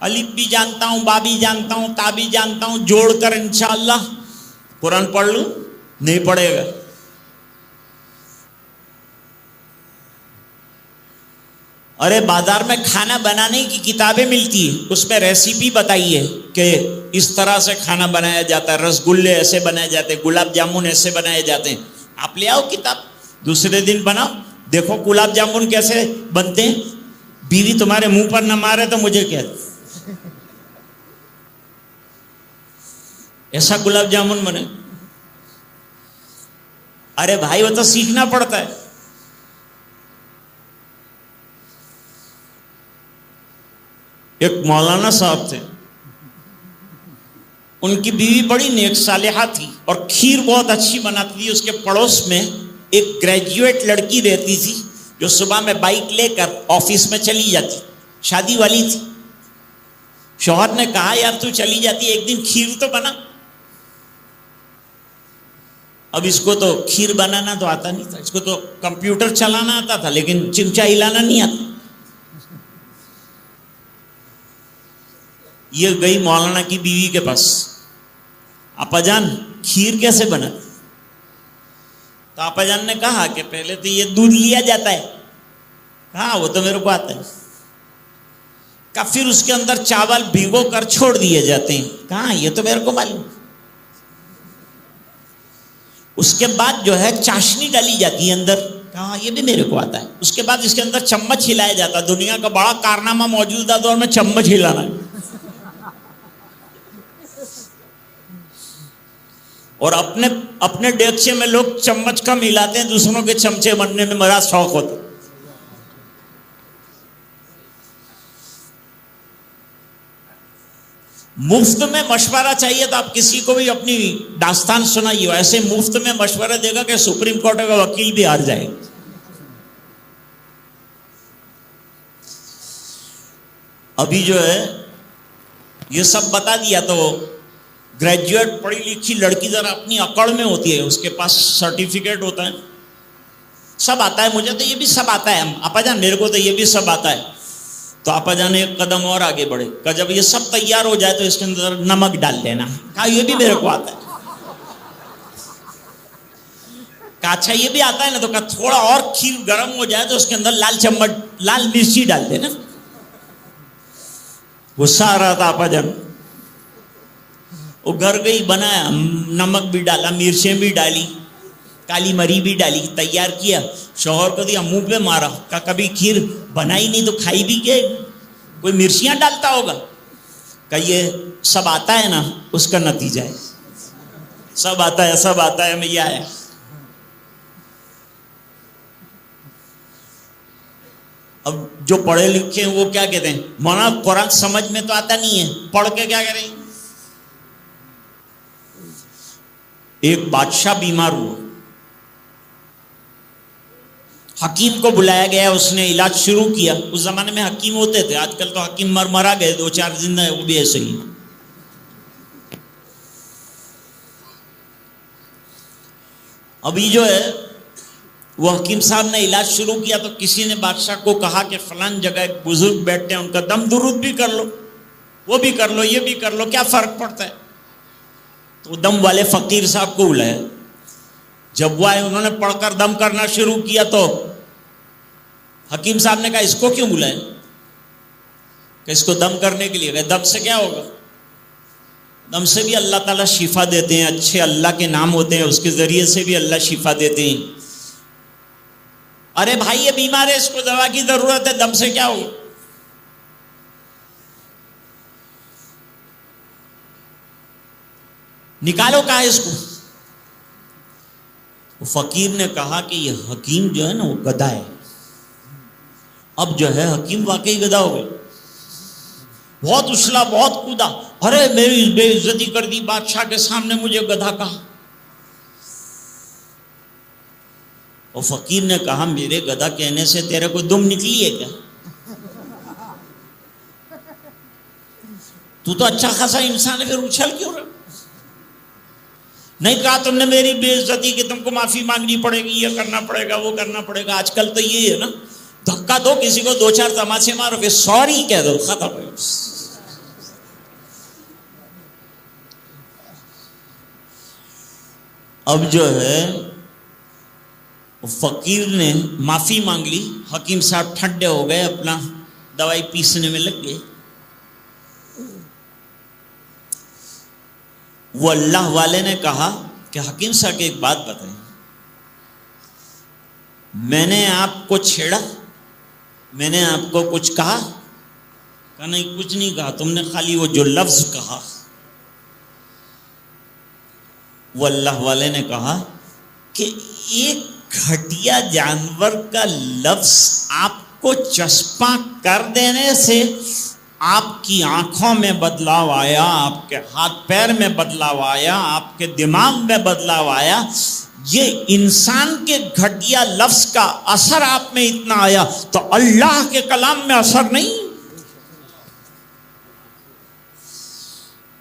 الف بھی جانتا ہوں، با بھی جانتا ہوں، تا بھی جانتا ہوں، جوڑ کر انشاءاللہ قرآن پڑھ لوں، نہیں پڑھے گا۔ ارے بازار میں کھانا بنانے کی کتابیں ملتی ہیں، اس میں ریسیپی بتائی ہے کہ اس طرح سے کھانا بنایا جاتا ہے، رس گلے ایسے بنائے جاتے ہیں، گلاب جامن ایسے بنائے جاتے ہیں۔ آپ لے آؤ کتاب، دوسرے دن بناؤ، دیکھو گلاب جامن کیسے بنتے ہیں۔ بیوی تمہارے منہ پر نہ مارے تو مجھے کہہ دے، ایسا گلاب جامن بنے۔ ارے بھائی وہ تو سیکھنا پڑتا ہے۔ ایک مولانا صاحب تھے، ان کی بیوی بڑی نیک صالحہ تھی اور کھیر بہت اچھی بناتی تھی۔ اس کے پڑوس میں ایک گریجویٹ لڑکی رہتی تھی جو صبح میں بائک لے کر آفس میں چلی جاتی، شادی والی تھی۔ شوہر نے کہا یار تو چلی جاتی، ایک دن کھیر تو بنا۔ اب اس کو تو کھیر بنانا تو آتا نہیں تھا، اس کو تو کمپیوٹر چلانا آتا تھا لیکن چمچا ہلانا نہیں آتا۔ یہ گئی مولانا کی بیوی کے پاس، آپا جان کھیر کیسے بنا؟ تو آپا جان نے کہا کہ پہلے تو یہ دودھ لیا جاتا ہے۔ کہا وہ تو میرے کو آتا ہے۔ کہا پھر اس کے اندر چاول بھگو کر چھوڑ دیے جاتے ہیں۔ کہا یہ تو میرے کو معلوم۔ اس کے بعد جو ہے چاشنی ڈالی جاتی ہے اندر۔ کہا یہ بھی میرے کو آتا ہے. اس کے بعد اس کے اندر چمچ ہلایا جاتا. دنیا کا بڑا کارنامہ موجودہ دور میں چمچ ہلانا ہے. اور اپنے ڈیکچے میں لوگ چمچ کم ہلاتے ہیں, دوسروں کے چمچے بننے میں بڑا شوق ہوتا. مفت میں مشورہ چاہیے تو آپ کسی کو بھی اپنی داستان سنائیے. ایسے مفت میں مشورہ دے گا کہ سپریم کورٹ کا وکیل بھی ہار جائے. ابھی جو ہے یہ سب بتا دیا تو گریجویٹ پڑھی لکھی لڑکی ذرا اپنی اکڑ میں ہوتی ہے, اس کے پاس سرٹیفکیٹ ہوتا ہے, سب آتا ہے مجھے تو یہ بھی سب آتا ہے, آپا جان میرے کو تو یہ بھی سب آتا ہے. تو آپا جان ایک قدم اور آگے بڑھے, کہ جب یہ سب تیار ہو جائے تو اس کے اندر نمک ڈال دینا. کہا یہ بھی میرے کو آتا ہے. کہا اچھا یہ بھی آتا ہے نا, تو کہا تھوڑا اور کھیر گرم ہو جائے تو اس کے اندر لال مرچی ڈال دینا. غصہ آ رہا تھا آپا جان, وہ گھر گئی, بنایا, نمک بھی ڈالا, مرچیں بھی ڈالی, کالی مری بھی ڈالی, تیار کیا, شوہر کو دیا, منہ پہ مارا. کہا کبھی کھیر بنائی نہیں تو کھائی بھی کیا, کوئی مرچیاں ڈالتا ہوگا. کہ یہ سب آتا ہے نا, اس کا نتیجہ ہے. سب آتا ہے میں یہ آیا. اب جو پڑھے لکھے ہیں وہ کیا کہتے ہیں, مولانا قرآن سمجھ میں تو آتا نہیں ہے, پڑھ کے کیا کریں. ایک بادشاہ بیمار ہوا, حکیم کو بلایا گیا, اس نے علاج شروع کیا. اس زمانے میں حکیم ہوتے تھے, آج کل تو حکیم مرا گئے, 2-4 زندہ ہے, وہ بھی ایسے ہی. ابھی جو ہے وہ حکیم صاحب نے علاج شروع کیا تو کسی نے بادشاہ کو کہا کہ فلان جگہ ایک بزرگ بیٹھتے ہیں, ان کا دم درود بھی کر لو, وہ بھی کر لو, یہ بھی کر لو, کیا فرق پڑتا ہے. تو دم والے فقیر صاحب کو بلایا. جب وہ آئے, انہوں نے پڑھ کر دم کرنا شروع کیا تو حکیم صاحب نے کہا اس کو کیوں بلائے, کہ اس کو دم کرنے کے لیے. کہ دم سے کیا ہوگا, دم سے بھی اللہ تعالیٰ شفا دیتے ہیں, اچھے اللہ کے نام ہوتے ہیں, اس کے ذریعے سے بھی اللہ شفا دیتے ہیں. ارے بھائی یہ بیمار ہے, اس کو دوا کی ضرورت ہے, دم سے کیا ہوگا. نکالو کہا اس کو. فقیر نے کہا کہ یہ حکیم جو ہے نا وہ گدھا ہے. اب جو ہے حکیم واقعی گدھا ہو گیا, بہت اچھلا, بہت کودا. ارے میری بے عزتی کر دی, بادشاہ کے سامنے مجھے گدھا کہا. اور فقیر نے کہا میرے گدھا کہنے سے تیرے کو دم نکلی ہے کیا, تو اچھا خاصا انسان ہے, پھر اچھل کیوں رہا. نہیں کہا تم نے میری بے عزتی کہ تم کو معافی مانگنی پڑے گی, یہ کرنا پڑے گا, وہ کرنا پڑے گا. آج کل تو یہ ہے نا, دھکا دو کسی کو, 2-4 تماچے مارو, پھر سوری کہہ دو, ختم. اب جو ہے فقیر نے معافی مانگ لی, حکیم صاحب ٹھنڈے ہو گئے, اپنا دوائی پیسنے میں لگ گئے. وہ اللہ والے نے کہا کہ حکیم صاحب کی ایک بات بتائیں, میں نے آپ کو چھیڑا, میں نے آپ کو کچھ کہا؟ کہ نہیں کچھ نہیں کہا, تم نے خالی وہ جو لفظ کہا. وہ اللہ والے نے کہا کہ ایک گھٹیا جانور کا لفظ آپ کو چسپاں کر دینے سے آپ کی آنکھوں میں بدلاؤ آیا, آپ کے ہاتھ پیر میں بدلاؤ آیا, آپ کے دماغ میں بدلاؤ آیا. یہ انسان کے گھٹیا لفظ کا اثر آپ میں اتنا آیا تو اللہ کے کلام میں اثر نہیں.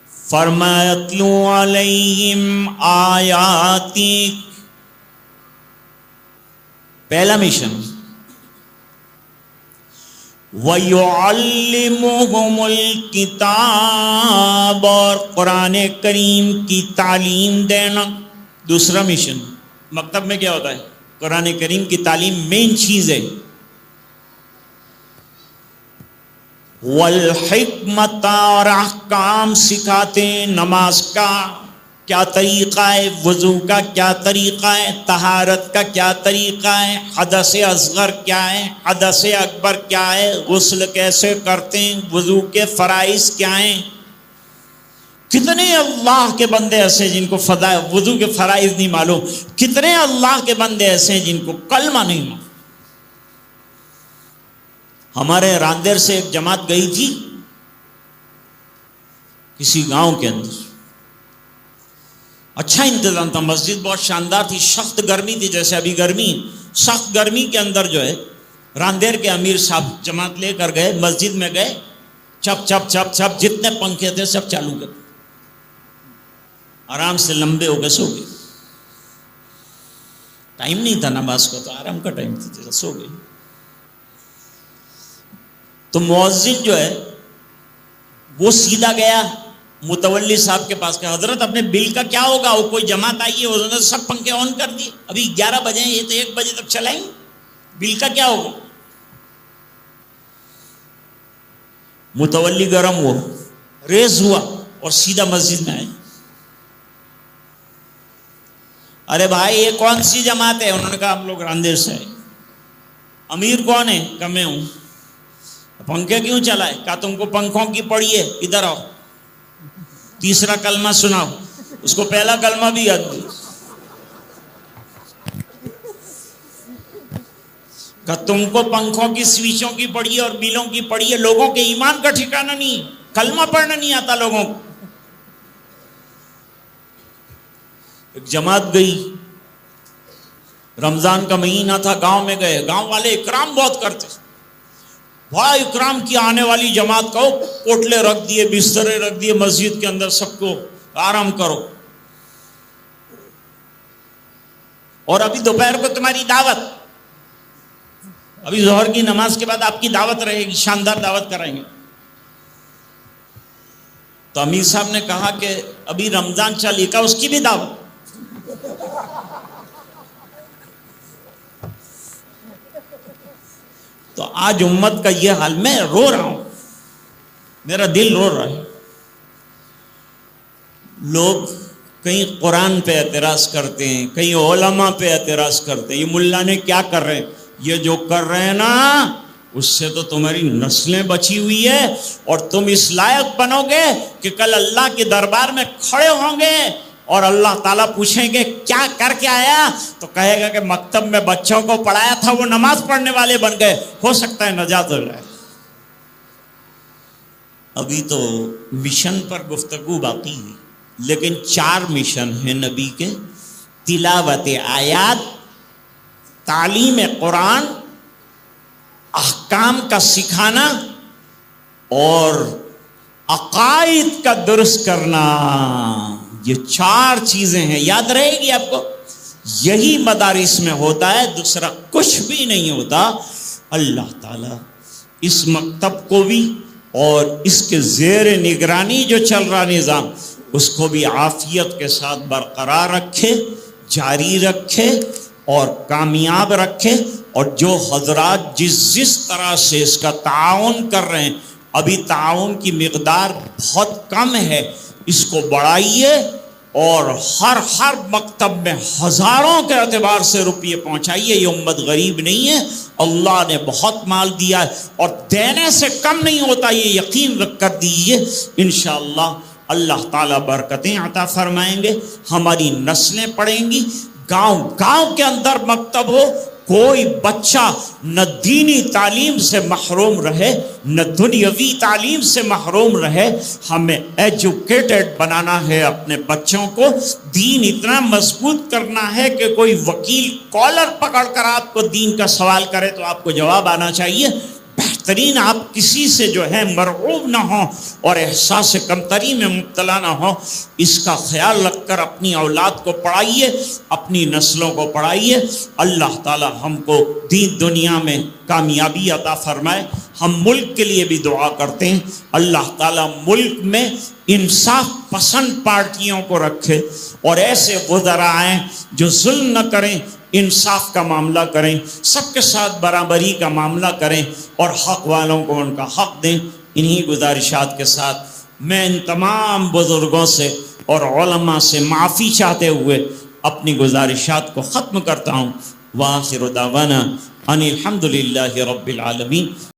فرمایا اتلو علیہم آیاتی. پہلا مشن, وَيُعَلِّمُهُمُ الْكِتَابَ, اور قرآن کریم کی تعلیم دینا. دوسرا مشن, مکتب میں کیا ہوتا ہے, قرآن کریم کی تعلیم مین چیز ہے. وَالْحِکْمَةَ, اور احکام سکھاتے ہیں, نماز کا, کیا طریقہ ہے وضو کا، کیا طریقہ ہے طہارت کا، کیا طریقہ ہے حدث اصغر کیا ہے، حدث اکبر کیا ہے، غسل کیسے کرتے ہیں، وضو کے فرائض کیا ہیں. کتنے اللہ کے بندے ایسے جن کو وضو کے فرائض نہیں معلوم، کتنے اللہ کے بندے ایسے جن کو کلمہ نہیں معلوم. ہمارے راندیر سے ایک جماعت گئی تھی کسی گاؤں کے اندر، اچھا انتظام تھا، مسجد بہت شاندار تھی، سخت گرمی تھی، جیسے ابھی گرمی، سخت گرمی کے اندر جو ہے راندیر کے امیر صاحب جماعت لے کر گئے، مسجد میں گئے، چپ چپ چپ چپ جتنے پنکھے تھے سب چالو کر، آرام سے لمبے ہو گئے، سو گئے. ٹائم نہیں تھا نماز کو، تو آرام کا ٹائم تھا، سو گئے. تو مؤذن جو ہے وہ سیدھا گیا متولی صاحب کے پاس کہ حضرت اپنے بل کا کیا ہوگا، وہ کوئی جماعت آئی ہے، انہوں نے سب پنکھے آن کر دیے، ابھی 11 بجے ہیں، یہ تو 1 بجے تک چلائیں گے، بل کا کیا ہوگا. متولی گرم ہوا، ریز ہوا اور سیدھا مسجد میں آئے. ارے بھائی یہ کون سی جماعت ہے؟ انہوں نے کہا ہم لوگ راندیر سے آئے. امیر کون ہے؟ کہ میں ہوں. پنکھے کیوں چلائے؟ کہا تم کو پنکھوں کی پڑی ہے، ادھر آؤ، تیسرا کلمہ سناؤ. اس کو پہلا کلمہ بھی یاد نہیں. کہ تم کو پنکھوں کی سوئچوں کی پڑی ہے اور بلوں کی پڑی ہے، لوگوں کے ایمان کا ٹھکانہ نہیں، کلمہ پڑھنا نہیں آتا لوگوں کو. ایک جماعت گئی، رمضان کا مہینہ تھا، گاؤں میں گئے، گاؤں والے اکرام بہت کرتے، بڑا اکرام کیا. آنے والی جماعت کو پوٹلے رکھ دیے، بسترے رکھ دیے مسجد کے اندر، سب کو آرام کرو. اور ابھی دوپہر کو تمہاری دعوت، ابھی ظہر کی نماز کے بعد آپ کی دعوت رہے گی، شاندار دعوت کرائیں گے. تو امیر صاحب نے کہا کہ ابھی رمضان چلی، کا اس کی بھی دعوت. تو آج امت کا یہ حال، میں رو رہا ہوں، میرا دل رو رہا ہے. لوگ کہیں قرآن پہ اعتراض کرتے ہیں، کہیں علماء پہ اعتراض کرتے ہیں، یہ ملا نے کیا کر رہے ہیں، یہ جو کر رہے ہیں نا اس سے تو تمہاری نسلیں بچی ہوئی ہے، اور تم اس لائق بنو گے کہ کل اللہ کے دربار میں کھڑے ہوں گے اور اللہ تعالیٰ پوچھیں گے کیا کر کے آیا، تو کہے گا کہ مکتب میں بچوں کو پڑھایا تھا، وہ نماز پڑھنے والے بن گئے، ہو سکتا ہے نجات ہو جائے. ابھی تو مشن پر گفتگو باقی ہے، لیکن 4 مشن ہیں نبی کے: تلاوت آیات، تعلیم قرآن، احکام کا سکھانا اور عقائد کا درست کرنا. یہ 4 چیزیں ہیں، یاد رہے گی آپ کو. یہی مدارس میں ہوتا ہے، دوسرا کچھ بھی نہیں ہوتا. اللہ تعالیٰ اس مکتب کو بھی اور اس کے زیر نگرانی جو چل رہا نظام، اس کو بھی عافیت کے ساتھ برقرار رکھے، جاری رکھے اور کامیاب رکھے. اور جو حضرات جس طرح سے اس کا تعاون کر رہے ہیں، ابھی تعاون کی مقدار بہت کم ہے، اس کو بڑھائیے اور ہر مکتب میں ہزاروں کے اعتبار سے روپیے پہنچائیے. یہ امت غریب نہیں ہے، اللہ نے بہت مال دیا ہے اور دینے سے کم نہیں ہوتا، یہ یقین رکھ کر دیجیے. انشاءاللہ اللہ تعالیٰ برکتیں عطا فرمائیں گے، ہماری نسلیں پڑھیں گی. گاؤں گاؤں کے اندر مکتب ہو، کوئی بچہ نہ دینی تعلیم سے محروم رہے نہ دنیاوی تعلیم سے محروم رہے. ہمیں ایجوکیٹڈ بنانا ہے اپنے بچوں کو، دین اتنا مضبوط کرنا ہے کہ کوئی وکیل کالر پکڑ کر آپ کو دین کا سوال کرے تو آپ کو جواب آنا چاہیے. بہترین آپ کسی سے جو ہے مرعوب نہ ہوں اور احساس کمتری میں مبتلا نہ ہوں. اس کا خیال رکھ کر اپنی اولاد کو پڑھائیے، اپنی نسلوں کو پڑھائیے. اللہ تعالی ہم کو دین دنیا میں کامیابی عطا فرمائے. ہم ملک کے لیے بھی دعا کرتے ہیں، اللہ تعالیٰ ملک میں انصاف پسند پارٹیوں کو رکھے اور ایسے وزراء آئیں جو ظلم نہ کریں، انصاف کا معاملہ کریں، سب کے ساتھ برابری کا معاملہ کریں اور حق والوں کو ان کا حق دیں. انہی گزارشات کے ساتھ میں ان تمام بزرگوں سے اور علماء سے معافی چاہتے ہوئے اپنی گزارشات کو ختم کرتا ہوں. وآخر دعوانا ان الحمد للہ رب العالمین.